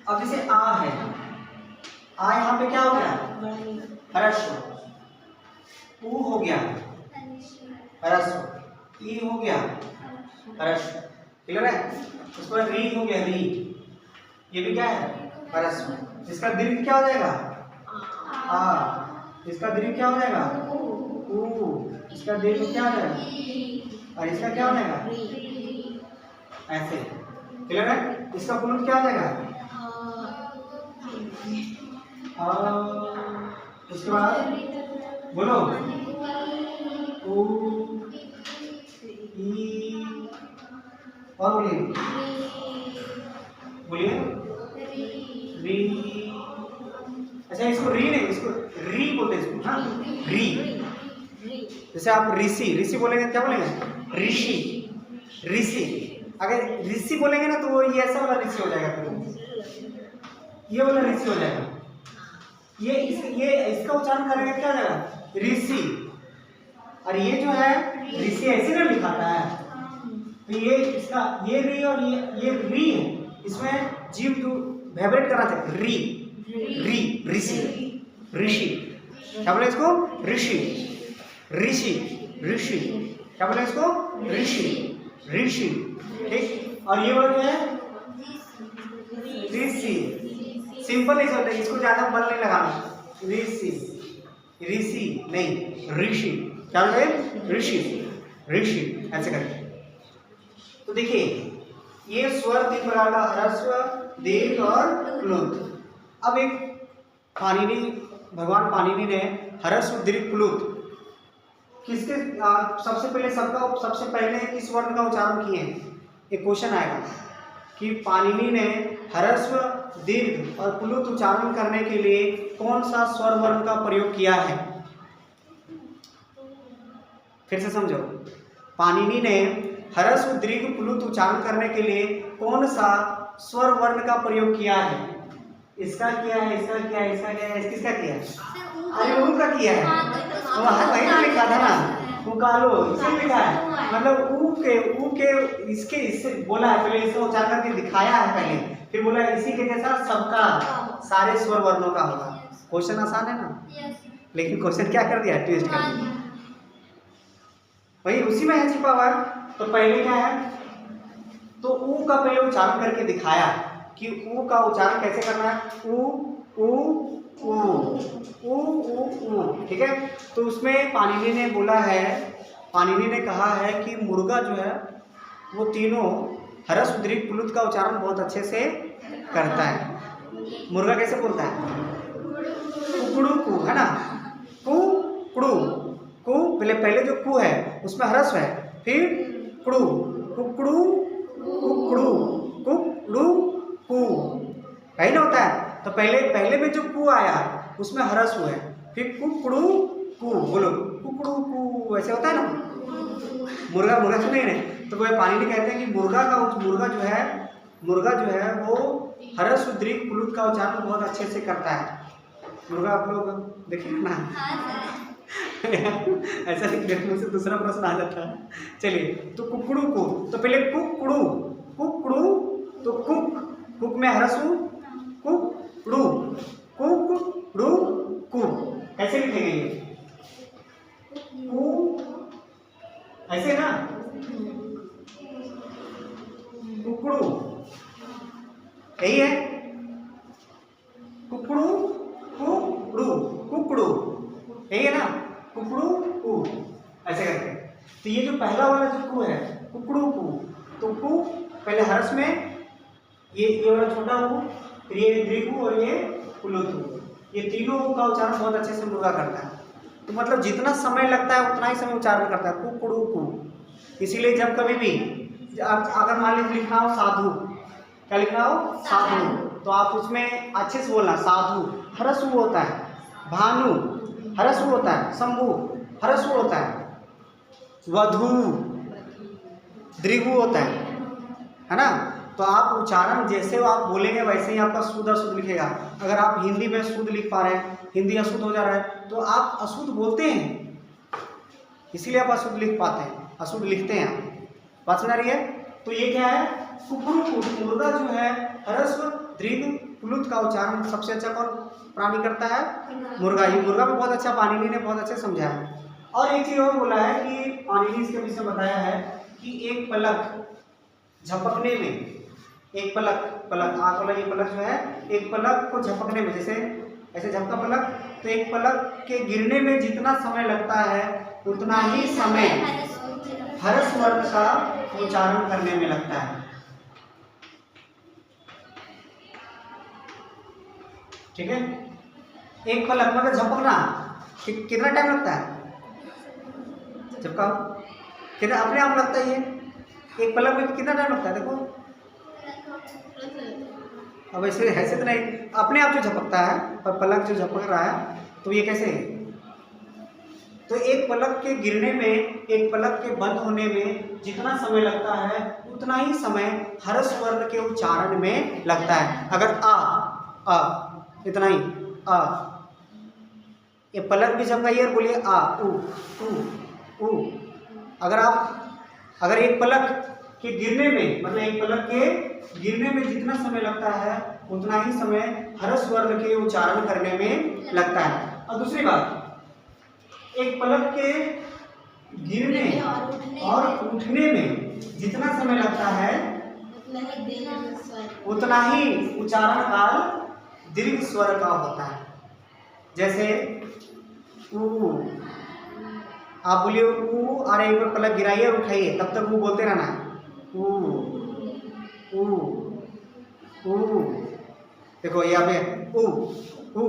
अब जैसे आ है, आ यहाँ पे क्या हो गया? ह्रस्व। ऊ हो गया ह्रस्व। ई हो गया ह्रस्व, क्लियर है? उसके बाद री हो गया री, ये भी क्या है? ह्रस्व। इसका दीर्घ क्या हो जाएगा? आ। इसका दीर्घ क्या हो जाएगा? ऊ। इसका दीर्घ क्या हो जाएगा? और इसका क्या हो जाएगा? ऐसे, क्लियर है? इसका प्लुत क्या हो जाएगा? उसके बाद बोलो उ ई और बोलिए बोलिए री। अच्छा इसको री नहीं, इसको री बोलते हैं इसको, हाँ री। जैसे आप ऋषि, ऋषि बोलेंगे क्या बोलेंगे? ऋषि, ऋषि। अगर ऋषि बोलेंगे ना तो वो ये ऐसा वाला ऋषि हो जाएगा, फिर ये वाला ऋषि हो जाएगा। ये इसका उच्चारण करेंगे क्या हो जाएगा? ऋषि। और ये जो है ऋषि ऐसे ना लिखाता है, तो ये इसका ये री और ये री है, इसमें जीव टू वाइब्रेट करना चाहिए। री री ऋषि, ऋषि क्या बोले इसको? ऋषि, ऋषि, ऋषि क्या बोले इसको? ऋषि, ऋषि। ठीक, और ये वर्ड क्या है? ऋषि। सिंपल नहीं होता, इसको ज्यादा बल नहीं लगाना। ऋषि, ऋषि नहीं, ऋषि। क्या बोले? ऋषि, ऋषि ऐसे करके। तो देखिए ये स्वर तीन प्रकार का, ह्रस्व, दीर्घ और प्लुत। अब एक पाणिनि, भगवान पाणिनि ने ह्रस्व, दीर्घ, प्लुत किसके सबसे पहले किस वर्ण का उच्चारण किए हैं? एक क्वेश्चन आएगा कि पाणिनि ने ह्रस्व, दीर्घ और प्लुत उच्चारण करने के लिए कौन सा स्वर वर्ण का प्रयोग किया है? फिर से समझो, पाणिनि ने ह्रस्व, दीर्घ, प्लुत उच्चारण करने के लिए कौन सा स्वर वर्ण का प्रयोग किया है? इसका किया है, इसका किया है, इसका किया है, किसका किया है? अरे ऊ का किया है, वहाँ वही तो लिखा था ना, उकालो इसे लिखा है। मतलब ऊ के इसके इससे बोला है, पहले इसका उच्चारण करके दिखाया है पहले, फिर बोला इसी के जैसा सबका सारे स्वर वर्णों का होगा। क्वेश्चन आसान है ना, लेकिन क्वेश्चन क्या कर दिया? ट्विस्ट कर दिया। वही उसी में है छिपा हुआ। तो पहले क्या है, तो ऊ का पहले उच्चारण करके दिखाया कि ऊ का उच्चारण कैसे करना है। ऊ ऊ ऊ ऊ ऊ ऊ, ठीक है। तो उसमें पाणिनि ने बोला है, पाणिनि ने कहा है कि मुर्गा जो है वो तीनों ह्रस्व, दीर्घ, प्लुत का उच्चारण बहुत अच्छे से करता है। मुर्गा कैसे बोलता है? कुकड़ू कु, है ना, कुकड़ू कु। पहले जो कु है उसमें ह्रस्व है, फिर कुकड़ू, कुकड़ू, कुकड़ू, कुकड़ू कु, है ना होता है। तो पहले में जो कु आया उसमें ह्रस्व है, फिर कुकड़ू कु, बोलो कुकड़ू कु, ऐसे होता है ना। मुर्गा, मुर्गा सुने नहीं? तो वो पाणिनि कहते हैं कि मुर्गा जो है वो ह्रस्व, दीर्घ, प्लुत का उच्चारण बहुत अच्छे से करता है। मुर्गा आप लोग देखे ना? ऐसा देखने से दूसरा प्रश्न आ जाता है। चलिए, तो कुकड़ू को, तो पहले कुकड़ू, कुकड़ू, तो कुक में ह्रस्व, कुकड़ू, कुकड़ू कु, कैसे लिखेंगे ये? कु ऐसे ना, कुकड़ू, यही है कुकड़ू, कुकड़ू, कुकड़ू, यही है ना, कुकड़ू कु, ऐसे करके। तो ये जो पहला वाला जो कु है, कुकड़ू कु, तो कु पहले हर्ष में ये वाला छोटा कु, फिर ये दीर्घ और ये प्लुत, ये तीनों का उच्चारण बहुत अच्छे से मुर्गा करता है। तो मतलब जितना समय लगता है उतना ही समय उच्चारण करता है, कुकड़ू कु। इसीलिए जब कभी भी अगर मान लीजिए लिखना हो साधु, क्या लिखना हो? साधु, तो आप उसमें अच्छे से बोलना। साधु ह्रस्व होता है, भानु ह्रस्व होता है, शंभु ह्रस्व होता है, वधु दीर्घ होता है ना। तो आप उच्चारण जैसे आप बोलेंगे वैसे ही आपका शुद्ध अशुद्ध लिखेगा। अगर आप हिंदी में शुद्ध लिख पा रहे हैं, हिंदी अशुद्ध हो जा रहा है, तो आप अशुद्ध बोलते हैं, इसलिए आप अशुद्ध लिख पाते हैं, अशुद्ध लिखते हैं आप। बात समझ रही है? तो ये क्या है? कुकड़ू, मुर्गा जो है ह्रस्व, दीर्घ, प्लुत का उच्चारण सबसे अच्छा कौन प्राणी करता है? मुर्गा। ये मुर्गा में बहुत अच्छा पाणिनि ने बहुत अच्छे समझाया है। और एक चीज और बोला है कि पाणिनि इसके विषय में बताया है कि एक पलक झपकने में, एक पलक आँख वाला ये पलक जो है, एक पलक को झपकने में, जैसे ऐसे झपका पलक, तो एक पलक के गिरने में जितना समय लगता है उतना ही समय ह्रस्व वर्ण का उच्चारण करने में लगता है। ठीक है। एक पलक मतलब झपकना कितना टाइम लगता है झपकाओ, कितना अपने आप लगता है ये एक पलक में कितना टाइम लगता है देखो। अब ऐसे तो नहीं, अपने आप जो झपकता है और पलक जो झपक रहा है तो ये कैसे है। तो एक पलक के गिरने में, एक पलक के बंद होने में जितना समय लगता है उतना ही समय हर्ष वर्ण के उच्चारण में लगता है। अगर आ इतना ही आ, ये पलक भी झपकाइए और बोलिए आ ऊ। अगर एक पलक के गिरने में, मतलब एक पलक के गिरने में जितना समय लगता है उतना ही समय हर्ष वर्ण के उच्चारण करने में लगता है। और दूसरी बात, एक पलक के गिरने और उठने में जितना समय लगता है उतना ही उच्चारण काल दीर्घ स्वर का होता है। जैसे ऊ, आप बोलिए ऊ, और एक बार पलक गिराइए और उठाइए, तब तक वो बोलते रहना है ऊ ऊ ऊ। देखो यहाँ पे ऊ ऊ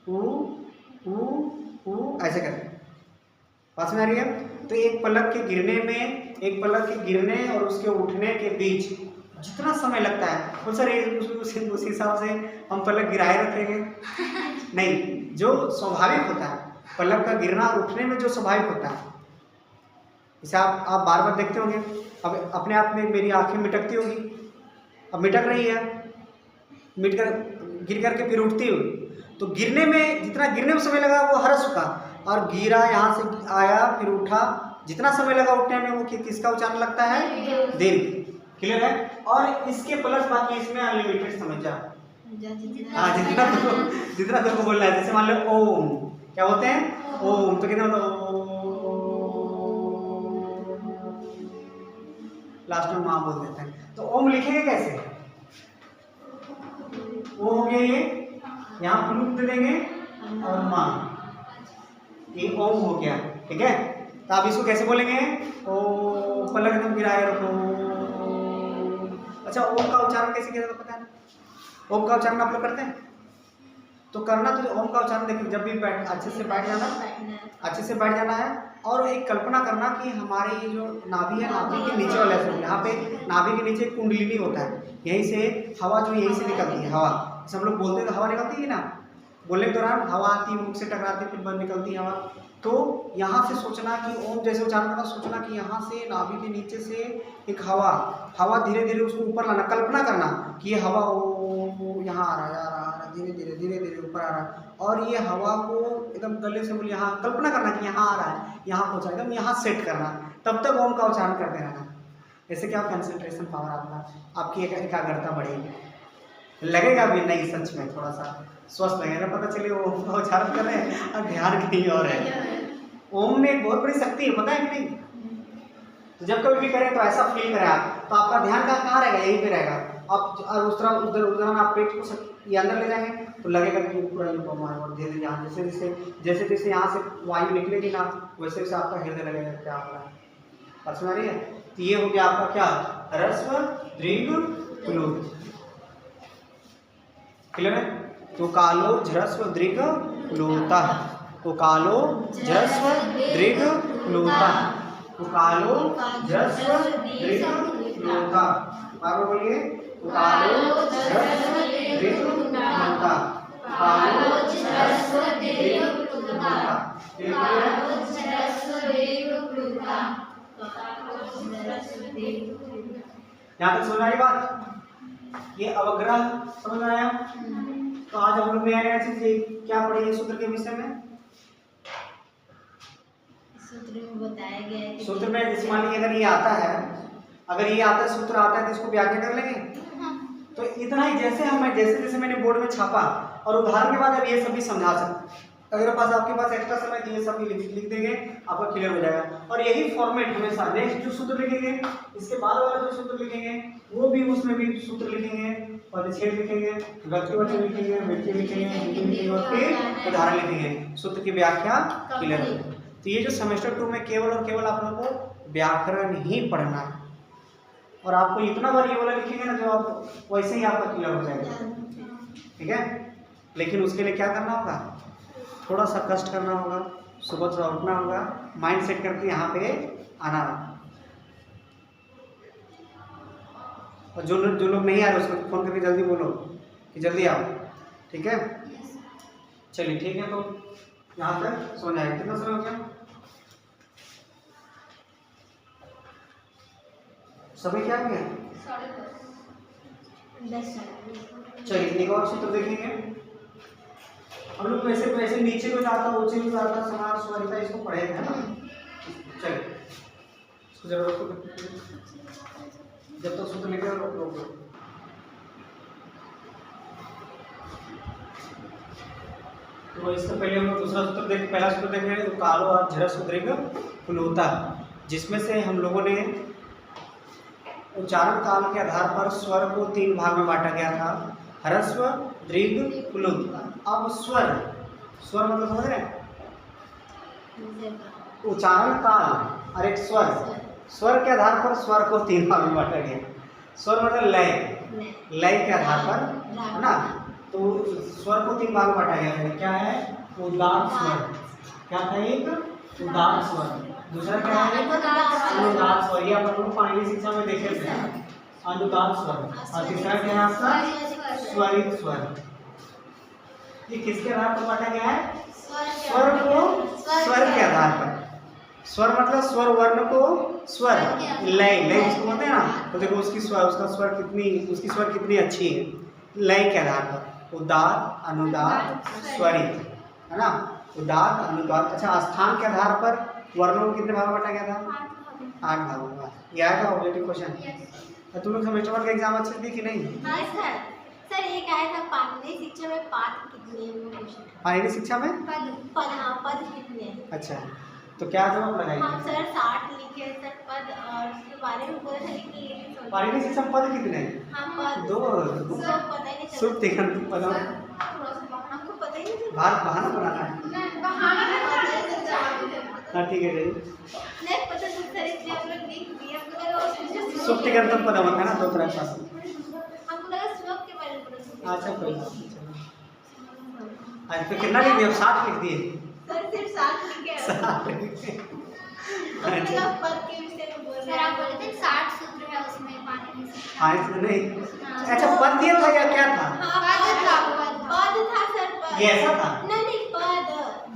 ऊ ऊ ऊ ऐसे करते पास में आ रही है। तो एक पलक के गिरने में, एक पलक के गिरने और उसके उठने के बीच जितना समय लगता है वो सर उस हिसाब से हम पलक गिराए रखेंगे नहीं, जो स्वाभाविक होता है पलक का गिरना और उठने में जो स्वाभाविक होता है, इसे आप बार बार देखते होंगे। अब अपने आप में मेरी आंखें मिटकती होगी, अब मिटक रही है, मिट कर गिर करके फिर उठती हुई, तो गिरने में जितना गिरने में समय लगा वो हर्ष का, और गिरा यहाँ से आया फिर उठा, जितना समय लगा उठने में वो किसका उच्चारण लगता है दीर्घ। क्लियर है। और इसके प्लस बाकी इसमें अनलिमिटेड समझ जा, हाँ जितना तुमको बोलना है। जैसे मान लो ओम, क्या बोलते हैं ओम, तो कितना लास्ट में माँ बोल देते हैं, तो ओम लिखेंगे कैसे। ओ हो गया ये, यहाँ प्लूट दे देंगे और माँ, ये ओम हो गया। ठीक है, तो आप इसको कैसे बोलेंगे, ओ पलक एकदम गिराए रखो। अच्छा, ओम का उच्चारण कैसे किया जाता पता है ना, ओम का उच्चारण आप लोग करते हैं तो करना, तो ओम का उच्चारण देखिए जब भी अच्छे से बैठ जाना, अच्छे से बैठ जाना है, और एक कल्पना करना कि हमारे ये जो नाभि है, नाभि के नीचे वाला से, यहाँ पे नाभि के नीचे कुंडलिनी होता है, यहीं से हवा जो यहीं से निकलती है, हवा जैसे हम लोग बोलते हैं तो हवा निकलती है ना, बोलने के दौरान हवा आती है, मुख से टकराती है, फिर बंद निकलती है हवा। तो यहाँ से सोचना कि ओम जैसे उच्चारण करना, सोचना कि यहाँ से नाभि के नीचे से एक हवा धीरे धीरे उसको ऊपर लाना, कल्पना करना कि ये हवा ओ यहाँ आ रहा है, धीरे धीरे ऊपर आ रहा है, और ये हवा को एकदम गले से बोलिए, यहाँ कल्पना करना कि यहाँ आ रहा है, यहाँ पहुँचा, एकदम यहाँ सेट करना, तब तक ओम का उच्चारण करते रहना। ऐसे क्या कंसंट्रेशन पावर आपकी एकाग्रता बढ़ेगी, लगेगा भी नहीं, सच में थोड़ा सा स्वस्थ लगेगा, पता चले ओम का उच्चारण कर रहे हैं और ध्यान कहीं और है। ओम में एक बहुत बड़ी शक्ति है, पता है कि नहीं। तो जब कभी भी करें तो ऐसा फील करें आप, तो आपका ध्यान कहाँ रहेगा, यहीं पे रहेगा। आप और उस तरह उधर आप पेट को ये अंदर ले जाएंगे तो लगेगा कि पूरा और धीरे धीरे यहाँ जैसे जैसे यहाँ से वायु निकलेगी ना, वैसे वैसे आपका हृदय लगेगा क्या हो रहा है। बात सुना रही है। तो ये हो गया आपका क्या, ह्रस्व दीर्घ प्लुत। क्लियर है। तो कालो ह्रस्व दीर्घ प्लुता, तो कालो ह्रस्व दीर्घ प्लुता, तो कालो ह्रस्व दीर्घ प्लुता। बार बोलिए, कालो ह्रस्व दीर्घ प्लुता, कालो ह्रस्व दीर्घ प्लुता। यहाँ तक समझ आई बात, ये अवग्रह समझ में आया। तो आज हम लोग नया चीज क्या पढ़ेंगे सूत्र के विषय में। सूत्र में बताया गया है, सूत्र में जैसे मान लीजिए अगर ये आता है, अगर ये आता है, सूत्र आता है तो इसको व्याख्या कर लेंगे। तो इतना ही, जैसे मैंने बोर्ड में छापा और उदाहरण के बाद अब ये सभी समझा सकते। अगर पास आपके पास एक्स्ट्रा समय तो ये सभी लिख देंगे, आपका क्लियर हो जाएगा। और यही फॉर्मेट हमेशा, नेक्स्ट जो सूत्र लिखेंगे, इसके बाद वाला जो सूत्र लिखेंगे वो भी उसमें भी सूत्र लिखेंगे, परिच्छेद लिखेंगे, व्यक्तिवचन लिखेंगे, व्यक्ति लिखेंगे और फिर उदाहरण लिखेंगे, सूत्र की व्याख्या क्लियर हो। तो ये जो सेमेस्टर 2 में केवल और केवल आप लोगों को व्याकरण ही पढ़ना है, और आपको इतना बार ये वाला लिखेंगे ना जो आप वैसे ही आपका क्लियर हो जाएगा। ठीक है। लेकिन उसके लिए क्या करना होगा, थोड़ा सा कष्ट करना होगा, सुबह सुबह उठना होगा, माइंड सेट करके यहाँ पे आना होगा। और जो लोग नहीं आ रहे उसको फ़ोन करके जल्दी बोलो कि जल्दी आओ, ठीक है। चलिए ठीक है, तो यहाँ तक सो जाएगा। कितना समय हो गया? समय क्या गया? 10। चलिए एक और सूत्र देखेंगे। हम लोग वैसे वैसे नीचे को जाता, ऊंचे को जाता, समास स्वरिता इसको पढ़ेंगे, है ना। चलिए इसको जरा रोको, जब तक सूत्र लिखे रोक दो। तो इससे पहले हम लोग दूसरा सूत्र देख, पहला सूत्र देख रहे हैं, तो कालो और झरस सूत्र फुलौता, जिसमें से हम लोगों ने उच्चारण काल के आधार पर स्वर को 3 भाग में बांटा गया था, ह्रस्व, दीर्घ, प्लुत। अब स्वर मतलब समझ रहे हैं, उच्चारण काल और एक स्वर के आधार पर स्वर को 3 भाग में बांटा गया। स्वर मतलब लय के आधार पर, है ना। तो स्वर को 3 भाग में बांटा गया है। क्या है? उदात्त स्वर। क्या था? एक उदात्त स्वर। दूसरा क्या है? अनुदात्त स्वर। ये अपन लोग पाणिनि शिक्षा में देखे थे, अनुदात्त स्वर। और तीसरा क्या है आपका? स्वरित स्वर। ये किसके आधार पर बांटा गया है? स्वर को स्वर के आधार पर। स्वर मतलब स्वर वर्ण को स्वर, लय जिसको बोलते हैं ना। तो देखो उसकी स्वर कितनी अच्छी है, लय के आधार पर। उदात्त, अनुदात्त, स्वरित, है ना। उदात्त, अनुदात्त। अच्छा, स्थान के आधार पर वर्णों को कितने भाग में बांटा गया था? 8 भागों में। ये आया था ऑब्जेक्टिव क्वेश्चन। तुम लोग सेमेस्टर 1 का एग्जाम अच्छे से दी कि नहीं? हाँ सर एक आया था पाणिनि शिक्षा में पाठ कितने हैं? पाणिनि शिक्षा में पद कितने हैं? अच्छा, तो क्या जवाब लगाएंगे? हाँ सर 60 लिखे सर पद, और उसके बारे में बोला था कि पाणिनि शिक्षा में पद कितने हैं? हाँ पद 2। सब पता ही नहीं चला। शुभ तिगंत पद। हमको पता ही नहीं बहाना बनाना है। हाँ ठीक है, नहीं पता तो सर इसलिए हम लोग लिख दिए। हमको लगा शुभ तिगंत पद होता है ना, 2 तरह का। हमको लगा श्लोक के बारे में पता। अच्छा कोई बात नहीं, चलो। आज तो कितना लिख दिए? 60 लिख दिए। सर सिर्फ 60 लिखे हैं। 60 लिखे। हमको लगा पद के विषय में बोल रहे हैं। सर आप बोले थे 60 सूत्र है उसमें पाणिनि शिक्षा। हाँ इसमें नहीं। अच्छा, पद दिया था या क्या था? हाँ पद था सर। पद ये ऐसा था? नहीं पद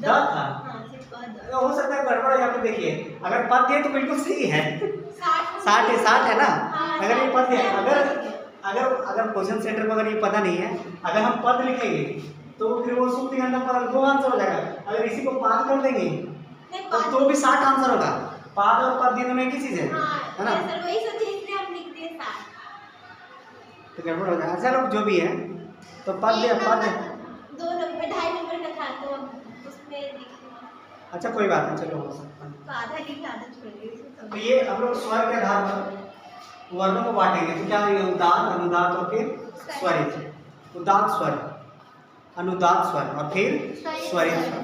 द था। हाँ सिर्फ पद। तो हो सकता है गड़बड़। यहाँ पे देखिए, अगर पद दिए तो बिल्कुल सही है। 60 है ना। हाँ, अगर ये पद दिया, अगर क्वेश्चन सेंटर में अगर ये पता नहीं है, अगर हम पद लिखेंगे तो फिर वो शुभ तिगंत पद 2 आंसर हो जाएगा। अगर इसी को पाद कर देंगे तो भी 60 आंसर होगा। पाद और पद दोनों में एक ही चीज है ना। सर वही सोचे इसलिए हम लिख दिए 60। तो गड़बड़ हो जाएगा। चलो जो भी है, तो पद 2 नंबर 2.5 नंबर का था तो उसमें लिख। अच्छा कोई बात नहीं, चलो हो सकता है। तो आधा लिख आधा छोड़ दिए। तो ये हम लोग स्वर के आधार पर वर्णों को बांटेंगे। तो क्या है? उदात्त, अनुदात्त और फिर स्वरित। उदात्त स्वर, अनुदात्त स्वर और फिर स्वरित स्वर।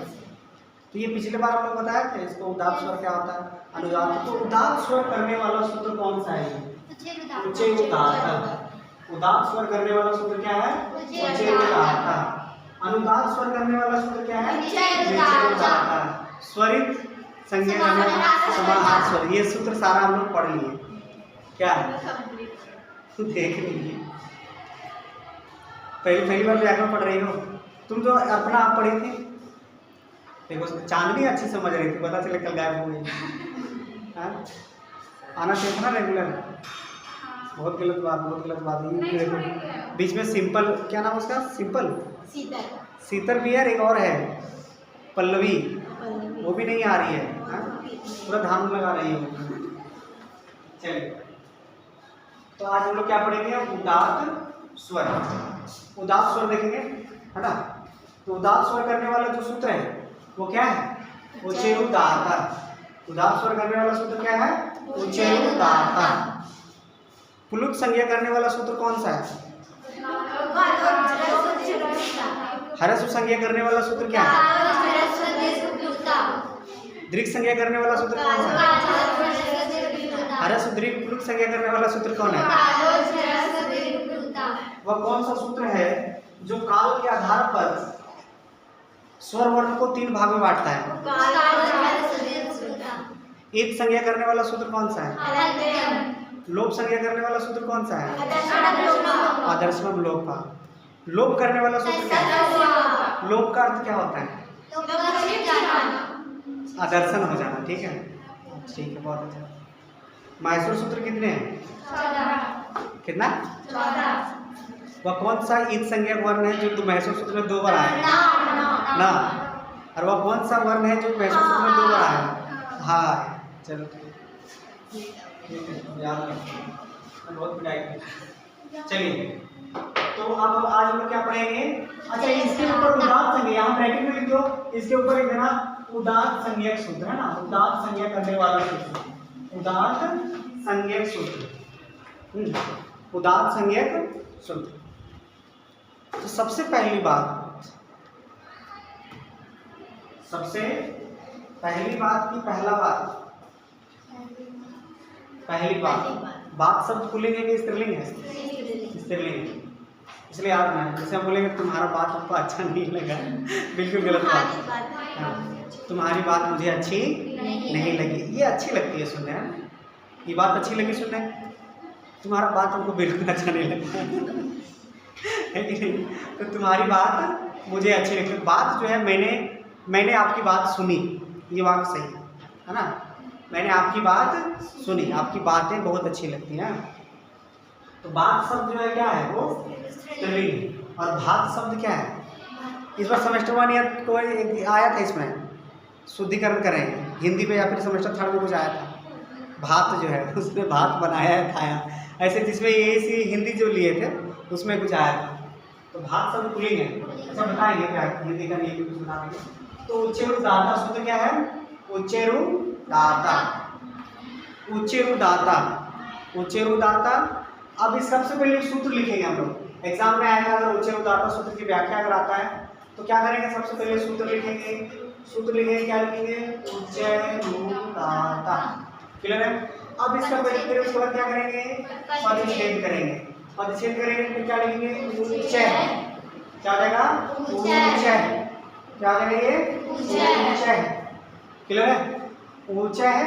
तो ये पिछले बार हम लोग बताया था इसको, उदात्त स्वर क्या होता है, अनुदात्त। तो उदात्त स्वर करने वाला सूत्र कौन सा है? उच्चे उदात्त। उदात्त स्वर करने वाला सूत्र क्या है? उच्चे उदात्त। अनुदात्त स्वर करने वाला सूत्र क्या है? नीचे उदात्त। स्वरित संज्ञा समाहार स्वर। ये सूत्र सारा हम लोग पढ़ लिए। क्या देख लीजिए, पहली बार व्याकरण पढ़ रही हो तुम। तो अपना आप पढ़ी थी, देखो चांदनी अच्छी समझ रही थी, पता चले कल गायब हो गई। आना चाहिए था ना रेगुलर। बहुत गलत बात है। बीच में सिंपल, क्या नाम उसका? सिंपल शीतल भी है, एक और है पल्लवी, वो भी नहीं आ रही है। पूरा ध्यान लगा रही है। चलिए, तो आज हम लोग क्या पढ़ेंगे? उदात्त स्वर। उदात्त स्वर देखेंगे, है ना। तो उदात्त स्वर करने वाला जो सूत्र है वो क्या है? उच्चे उदात्त। उदात्त स्वर करने वाला सूत्र क्या है? उच्चे उदात्त। प्लुत संज्ञा करने वाला सूत्र कौन सा है? ह्रस्व संज्ञा करने वाला सूत्र क्या है? दीर्घ संज्ञा करने वाला सूत्र कौन सा है? ह्रस्व दीर्घ प्लुत संज्ञा करने वाला सूत्र कौन है? वह कौन सा सूत्र है जो काल के आधार पर स्वर वर्ण को 3 भाग में बांटता है। एक संज्ञा करने वाला सूत्र कौन सा है? लोप संज्ञा करने वाला सूत्र कौन सा है? आदर्शम लोप का। लोप करने वाला सूत्र क्या है? लोप का अर्थ क्या होता है? आदर्शन हो जाना। ठीक है, ठीक है, बहुत अच्छा। माहेश्वर सूत्र कितने हैं? कितना? वह कौन सा ईद संज्ञा वर्ण है जो माहेश्वर सूत्र में 2 बार आया? ना। और वह कौन सा वर्ण है जो माहेश्वर सूत्र में 2 बार आया? हाँ। चलो ठीक है, याद रखिए, बहुत पिटाई की। चलिए, तो अब आज हम लोग क्या पढ़ेंगे? अच्छा, इसके ऊपर उदात्त संज्ञा, यहाँ ब्रैकेट में लिख दो, इसके ऊपर एक देना उदात्त संज्ञक सूत्र है ना, उदात्त संज्ञा करने वाला सूत्र, उदात्त संज्ञक सूत्र, उदात्त संज्ञक सूत्र। तो सबसे पहली बात की पहली बात शब्द पुल्लिंग है कि स्त्रीलिंग है? स्त्रीलिंग। इसलिए याद रखना, जैसे हम बोलेंगे तुम्हारा बात हमको अच्छा नहीं लगा, बिल्कुल गलत बात। तुम्हारी बात मुझे अच्छी नहीं लगी, ये अच्छी लगती है सुनने, ये बात अच्छी लगी सुनने। तुम्हारा बात हमको बिल्कुल अच्छा नहीं लगता है कि नहीं? तो तुम्हारी बात मुझे अच्छी लगी। बात जो है, मैंने आपकी बात सुनी, ये बात सही है ना? मैंने आपकी बात सुनी, आपकी बातें बहुत अच्छी लगती हैं। तो बात शब्द जो है क्या है? वो स्त्रीलिंग। और भात शब्द क्या है? इस बार सेमेस्टर 1 या कोई आया था, इसमें शुद्धिकरण करेंगे हिंदी में, या फिर सेमेस्टर 3 में कुछ आया था। भात जो है उसने भात बनाया है, खाया, ऐसे जिसमें ये हिंदी जो लिए थे उसमें कुछ आया था। तो भात शब्द पुल्लिंग है। अच्छा, बताएंगे क्या हिंदी का नियम कुछ बताएंगे। तो उच्चैरुदाता सूत्र क्या है? उच्चैरुदाता। अब इस सबसे पहले सूत्र लिखेंगे हम लोग। एग्जाम में आएगा, अगर उच्चैरुदाता सूत्र की व्याख्या अगर आता है तो क्या करेंगे? सबसे पहले सूत्र लिखेंगे। क्या लिखेंगे? उच्चैरुदाता। क्लियर है? अब इसका पहले फिर उसके बाद क्या करेंगे? परिच्छेद करेंगे। तो क्या लिखेंगे? उच्चै। क्या देगा? उच्चै। क्या करेंगे? उच्चै। क्लियर है? ऊंचा है।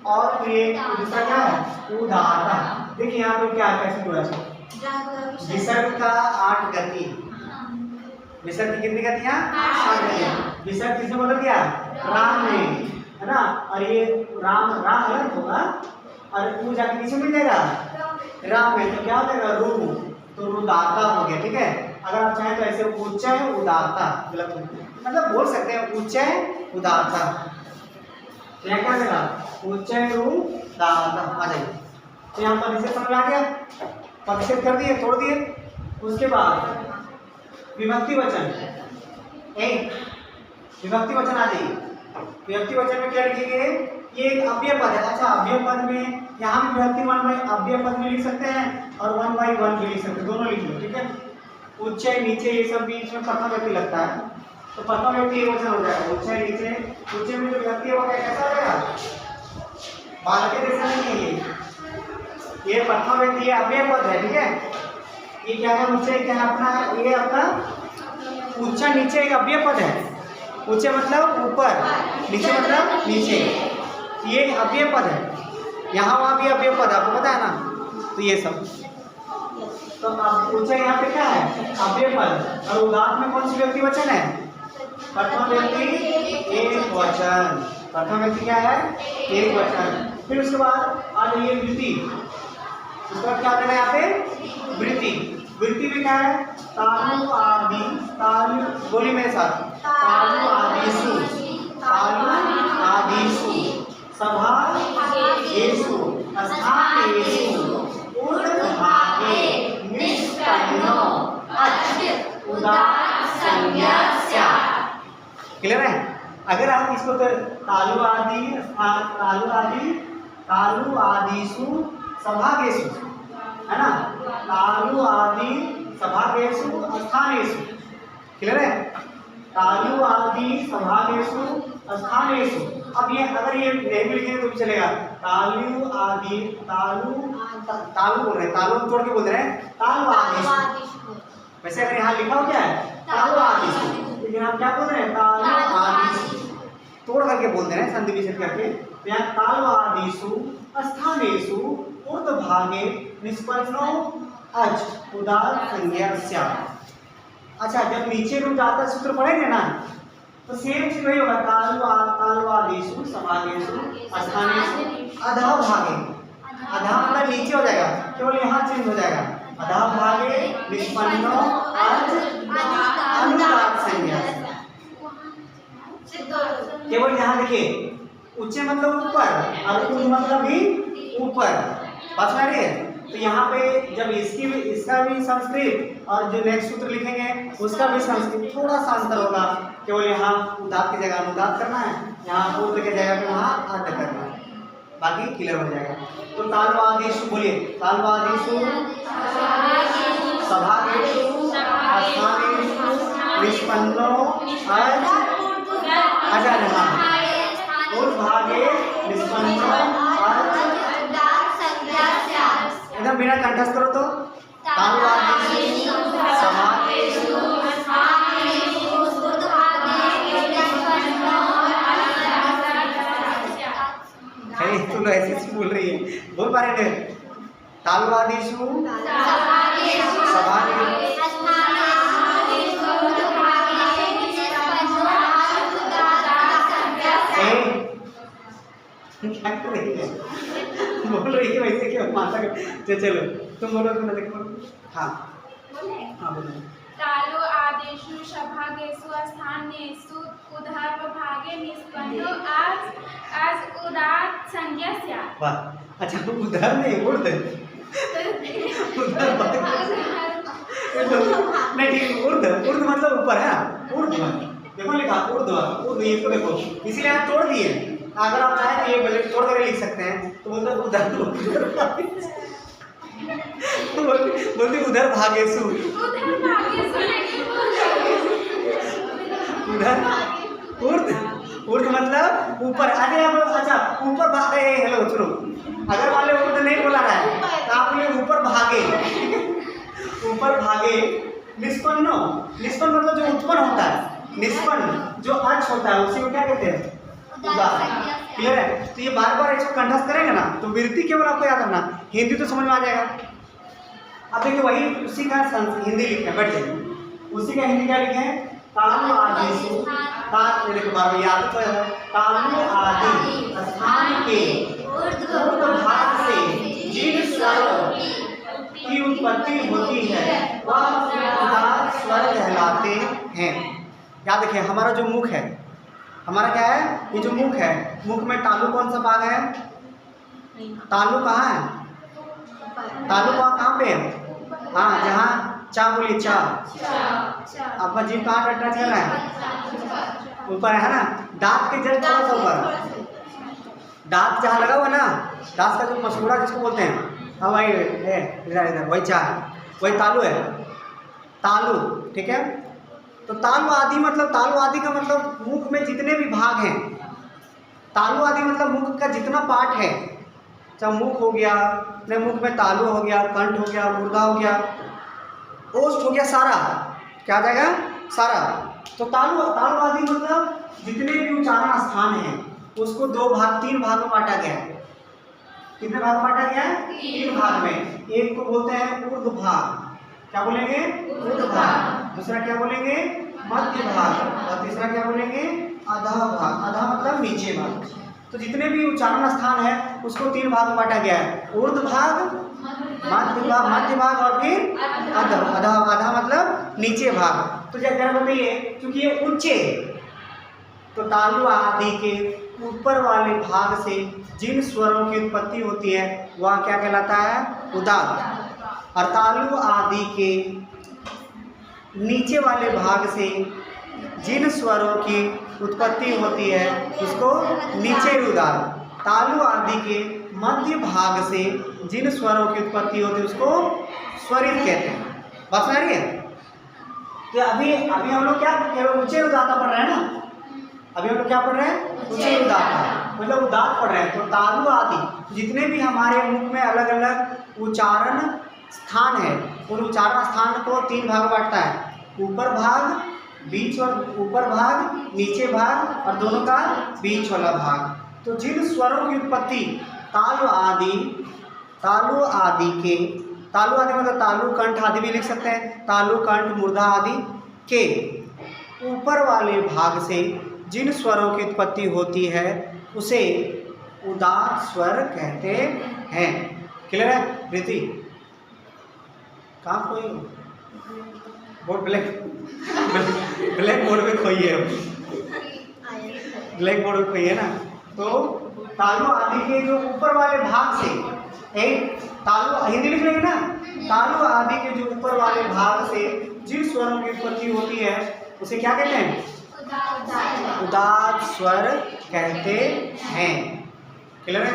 और फिर एक दूसरा क्या है? उदाता। देखिए यहाँ पे क्या कैसे जोड़ा है? विसर्ग का 8 गति। विसर्ग की कितनी गतियाँ? 8 गतियाँ। विसर्ग किसने बोला दिया? राम ने, है ना? और ये राम अलग होगा और ऊ जाके किसे मिल जाएगा? राम में। तो क्या हो जाएगा? रू। तो रुदाता हो गया। ठीक है, अगर आप चाहें तो ऐसे ऊंचा है उदाता, गलत मतलब बोल सकते हैं ऊंचा है उदाता। क्या देगा? उच्चैरुदाता। आ जाइए। तो यहाँ पर इसे समझ आ गया, परिच्छेद कर दिए, तोड़ दिए। उसके बाद विभक्ति वचन, विभक्ति वचन आ जाइए। विभक्ति वचन में क्या लिखेंगे? ये एक अव्यय पद है। अच्छा, अव्यय पद में यहाँ भी विभक्ति 1 बाई अव्यय पद में लिख सकते हैं और 1 बाई 1 भी लिख सकते हैं, दोनों लिख लो। ठीक है, उच्चय नीचे ये सब बीच में प्रथम व्यक्ति लगता है, तो प्रथम व्यक्ति एक वचन हो जाएगा। उच्चय नीचे, उच्चय में जो व्यक्ति होगा कैसा हो जाएगा? बालक जैसा नहीं है ये प्रथम व्यक्ति, ये अव्यय पद है। ठीक है, ये क्या है? उच्चय क्या है अपना? ये अपना उच्चय नीचे एक अव्यय पद है। उच्चय मतलब ऊपर, नीचे मतलब नीचे, ये अव्यय पद है। यहाँ वहाँ भी अव्यय पद है, आपको पता है ना? तो ये सब, तो अब उच्चय यहाँ पे क्या है? अव्यय पद। और उदात्त में कौन सी व्यक्ति वचन है? प्रथम व्यक्ति एक वचन। प्रथम व्यक्ति क्या है? एक वचन। फिर उसके बाद आ जाइए वृत्ति। उसके बाद क्या करना है यहाँ पे? वृत्ति। वृत्ति में क्या है? तालु आदि, तालु बोली मेरे साथ, तालु आदिषु, तालु आदिषु, सभागेषु, स्थानेषु, ऊर्ध्वभागे, निष्पन्नो, अच्, उदात्त संज्ञा स्यात्। क्लियर है? अगर आप इसको तालु आदिषु सभागेषु, है ना? तालु आदि सभागेषु स्थानेषु। क्लियर है? तालु आदि सभागेषु स्थानेषु। अब ये अगर ये नहीं भी लिखेंगे तो भी चलेगा। तालु आदि, तालु बोल रहे हैं, तालु तोड़ के बोल रहे हैं, तालु आदिषु, वैसे अगर यहाँ लिखा हो क्या है तालु आदिशु, लेकिन हम क्या बोल रहे हैं तालु आदिशु, तोड़ करके बोल रहे हैं संधि विच्छेद करके। तो यहाँ तालु आदिशु स्थानेषु ऊर्ध्वभागे निष्पन्नो अज उदार संज्ञा स्यात्। अच्छा, जब नीचे रूप जाता सूत्र पढ़ेंगे ना तो सेम चीज वही होगा, तालु आदिशु समागेषु स्थानेषु अधोभागे, अधा मतलब नीचे हो जाएगा, केवल यहाँ चेंज हो जाएगा, अधोभागे निष्पन्नो अज अनुदात संज्ञा। केवल यहाँ देखिए उच्च मतलब ऊपर और ऊर्ध्व मतलब भी ऊपर, बात समझ रही है। तो यहाँ पे जब इसका भी संस्कृत और जो नेक्स्ट सूत्र लिखेंगे उसका भी संस्कृत थोड़ा सा अंतर होगा, केवल यहाँ उदात की जगह अनुदात करना है, यहाँ ऊर्ध्व की जगह पे वहाँ अर्ध करना है, बाकी क्लियर हो जाएगा। तो तालु आदिशु बोलिए, तालु आदिशु सभागेषु स्थानेषु निष्पन्नो अज ऊर्ध्वभागे निष्पन्नो अज, एकदम बिना कंठस्थ करो तो तालु आदिशु समागेषु तुम ऐसे बोल रही है, बोल पा रहे हैं तालु आदिशु सभागेषु क्या कर रही है, बोल रही है वैसे क्यों माता चलो तुम बोलो, तुम देखो। हाँ हाँ बोलो। तालु आदिशु सभागेषु स्थानेषु ऊर्ध्वभागे निष्पन्नो अज उदात संज्ञा स्यात्। वाह, अच्छा उधर नहीं उर्ध्व, नहीं ठीक, ऊर्ध्व मतलब ऊपर है, ऊर्ध्व देखो लिखा ऊर्ध्व, ये तो देखो इसीलिए आप तोड़ दिए। अगर आप चाहें तो ये तोड़ कर लिख सकते हैं, तो बोलते उधर भागेशु, उधर ऊर्ध्व मतलब ऊपर। अरे अब अच्छा ऊपर भागे, हेलो सुनो, अगर वाले ऊर्ध्व नहीं बोला रहा है तो आप बोले ऊपर भागे, ऊपर भागे निष्पन्नो, निष्पन्न मतलब जो उत्पन्न होता है, निष्पन्न जो अच होता है उसी को क्या कहते हैं उदार। क्लियर है। तो ये बार बार इसको कंठस्थ करेंगे ना तो वृत्ति केवल आपको याद रखना, हिंदी तो समझ में आ जाएगा। अब देखिए वही उसी का हिंदी लिखे हैं, बैठ जाइए, उसी का हिंदी क्या लिखे हैं तालु आदिशु, देखो बार बार याद तो है, तालु आदि स्थान के ऊर्ध्वभाग से जिन स्वरों की उत्पत्ति होती है वह उदार स्वर कहलाते हैं। याद रखिए हमारा जो मुख है, हमारा क्या है, ये जो मुख है, मुख में तालु कौन सा भाग है, तालु कहाँ है, तालु कहाँ पे है, हाँ जहाँ चा बोलिए, चा आपका जीभ कहाँ टच कर रहा है, ऊपर है ना, दांत के जस्ट थोड़ा सा ऊपर, दांत जहाँ लगा हुआ ना, दांत का जो मसूड़ा जिसको बोलते हैं, हाँ वही इधर वही चा है, वही तालु है, तालु। ठीक है। तो तालु आदि मतलब, तालु आदि का मतलब मुख में जितने भी भाग हैं, तालु आदि मतलब मुख का जितना पार्ट है, चाहे मुख हो गया, अपने मुख में तालु हो गया, कंठ हो गया, मुर्दा हो गया, ओष्ठ हो गया, सारा क्या आ जाएगा, सारा। तो तालु आदि मतलब जितने भी उच्चारण स्थान हैं उसको तीन भाग में बांटा गया है। कितने भाग में बांटा गया है, 3 भाग में। एक को बोलते हैं ऊर्ध्व भाग, क्या बोलेंगे, ऊर्ध्व भाग। दूसरा क्या बोलेंगे, मध्य भाग। और तीसरा क्या बोलेंगे, अधः भाग। अधः मतलब नीचे भाग। तो जितने भी उच्चारण स्थान है उसको 3 भाग में बांटा गया है, ऊर्ध्व भाग, मध्य भाग और फिर अधः। अधः मतलब नीचे भाग। तो जरा बताइए, क्योंकि ये उच्च है तो तालु आदि के ऊपर वाले भाग से जिन स्वरों की उत्पत्ति होती है वह क्या कहलाता है, उदात्त। और तालु आदि के नीचे वाले भाग से जिन स्वरों की उत्पत्ति होती है उसको नीचे उदात्त। तालु आदि के मध्य भाग से जिन स्वरों की उत्पत्ति होती है उसको स्वरित कहते हैं। बात समझ रही है। तो अभी हम लोग क्या केवल ऊंचे उदात्त पढ़ रहे हैं ना, अभी हम लोग क्या पढ़ रहे हैं, ऊंचे उदात्त, मतलब उदात्त पढ़ रहे हैं। तो तालु आदि जितने भी हमारे मुख में अलग अलग उच्चारण स्थान है उन उच्चारण स्थान को 3 भाग बांटता है, ऊपर भाग, बीच और ऊपर भाग, नीचे भाग और दोनों का बीच वाला भाग। तो जिन स्वरों की उत्पत्ति तालु आदि के, तालु आदि मतलब तालु कंठ आदि भी लिख सकते हैं, तालु कंठ मूर्धा आदि के ऊपर वाले भाग से जिन स्वरों की उत्पत्ति होती है उसे उदात्त स्वर कहते हैं। क्लियर है प्रीति? कहाँ खोई बोर्ड? ब्लैक बोर्ड पे खोई है, ब्लैक बोर्ड पे खोई है ना। तो तालु आदि के जो ऊपर वाले भाग से, एक तालु हिंदी लिख लेंगे ना, तालु आदि के जो ऊपर वाले भाग से जिन स्वरों की उत्पत्ति होती है उसे क्या कहते हैं? उदात्त स्वर कहते हैं। क्लियर है?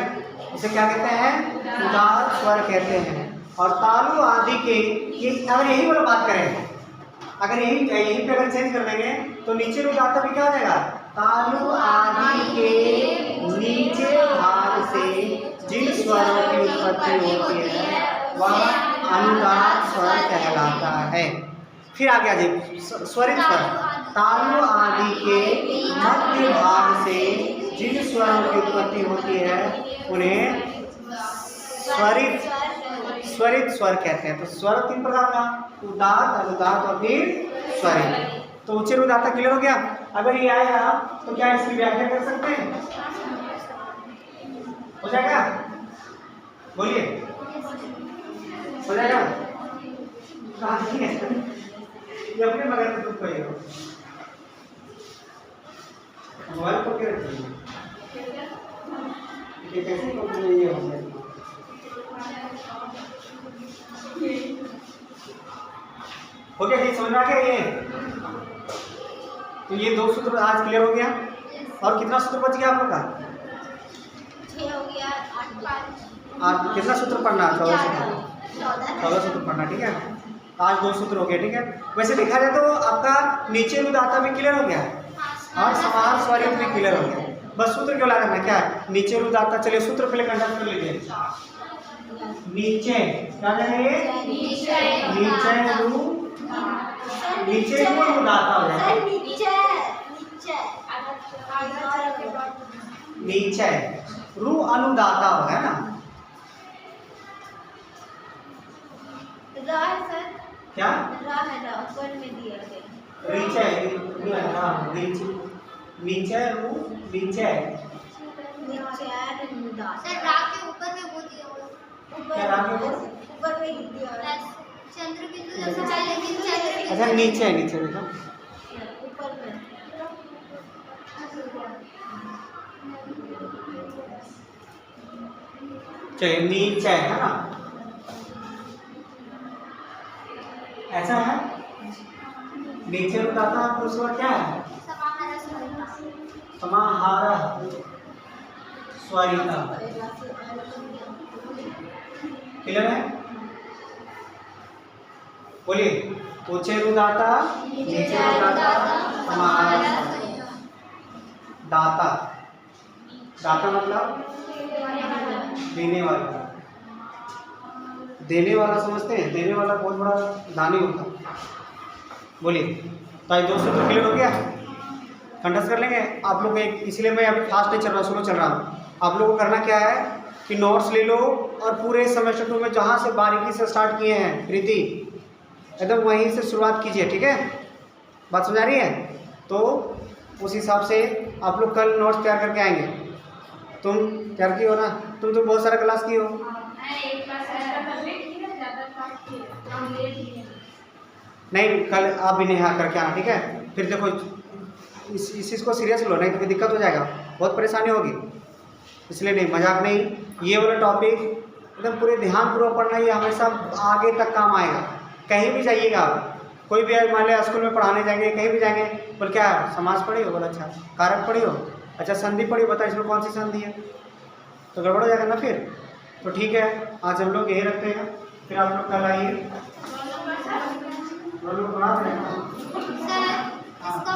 उसे क्या कहते हैं? उदात्त स्वर कहते हैं। और तालु आदि के ये अगर यही वाला बात करें, अगर यही पे अगर चेंज कर देंगे तो नीचे उदात्त भी क्या हो जाएगा? तालु आदि के नीचे भाग से जिन स्वरों की उत्पत्ति होती है वह अनुदात्त स्वर कहलाता है। फिर आगे आ जाइए, स्वरित स्वर। तालु आदि के मध्य भाग से जिन स्वरों की उत्पत्ति होती है उन्हें स्वरित स्वर कहते हैं। तो स्वर 3 प्रकार का, उदात्त, अनुदात्त और फिर स्वरित। तो उच्चर उदात्त क्लियर हो गया। अगर ये आएगा तो क्या इसकी व्याख्या कर सकते हैं? हो जाएगा? बोलिए, हो जाएगा? ये अपने मगर में दुख कहिए, मोबाइल को क्या रखिए, ये कैसे कंपनी ये हो गया? हो गया? समझ में आ गया ये? तो ये 2 सूत्र आज क्लियर हो गया। और कितना सूत्र बच गया आप लोग का? 6 हो गया, 8 5। आप कितना सूत्र पढ़ना? 14 सूत्र पढ़ना। ठीक है, आज 2 सूत्र हो गए। ठीक है, वैसे देखा जाए तो आपका नीचे उदात्त भी क्लियर हो गया और समास स्वरित भी क्लियर हो गया। बस सूत्र क्यों लगा है? क्या है? नीचे उदात्त। चलिए सूत्र पहले कंडक्ट कर लीजिए। नीचे क्या कहेंगे? नीचे को उदात्त हो जाएगा। नीचे रू अनुदात्त होगा ना? क्या नीचे रू नीचे सर रा के ऊपर में वो दिया हुआ, ऊपर में दिया चंद्रबिंदु जैसा चले, चंद्रबिंदु अच्छा नीचे नीचे देखो ऊपर में। चलिए नीचे है ना, ऐसा है। नीचे बताता है आपको स्वर क्या है? समाहार स्वरिता। क्लियर है? बोलिए, ऊंचे रुदाता, नीचे रुदाता, समाहार दाता। दाता मतलब देने वाला। देने वाला समझते हैं? देने वाला बहुत बड़ा दानी होता है। बोलिए, तो ये 2 सूत्र क्लियर हो गया। कंठस्थ कर लेंगे आप लोग एक, इसलिए मैं अभी फास्ट नहीं चल रहा, स्लो चल रहा हूँ। आप लोगों को करना क्या है कि नोट्स ले लो और पूरे सेमेस्टर 2 में जहाँ से बारीकी से स्टार्ट किए हैं प्रीति, एकदम वहीं से शुरुआत कीजिए। ठीक है, बात समझ आ रही है? तो उस हिसाब से आप लोग कल नोट्स तैयार करके आएंगे। तुम तैयार की हो ना? तुम तो बहुत सारा क्लास की हो। नहीं, कल आप भी नहीं करके आना। ठीक है, फिर देखो इस चीज़ को सीरियस लो, नहीं तो फिर दिक्कत हो जाएगा, बहुत परेशानी होगी। इसलिए नहीं, मजाक नहीं। ये वाला टॉपिक एकदम पूरे ध्यानपूर्वक पढ़ना, ये हमेशा आगे तक काम आएगा। कहीं भी जाइएगा आप, कोई भी मान लिया स्कूल में पढ़ाने जाएंगे, कहीं भी जाएंगे, बोल क्या समास पढ़ी हो? बोल अच्छा। कारक पढ़ी हो? अच्छा। संधि पढ़ी, बता इसमें कौन सी संधि है? तो गड़बड़ हो जाएगा ना फिर। तो ठीक है, आज हम लोग यही रखते हैं, फिर आप लोग कल आइए। सर इसका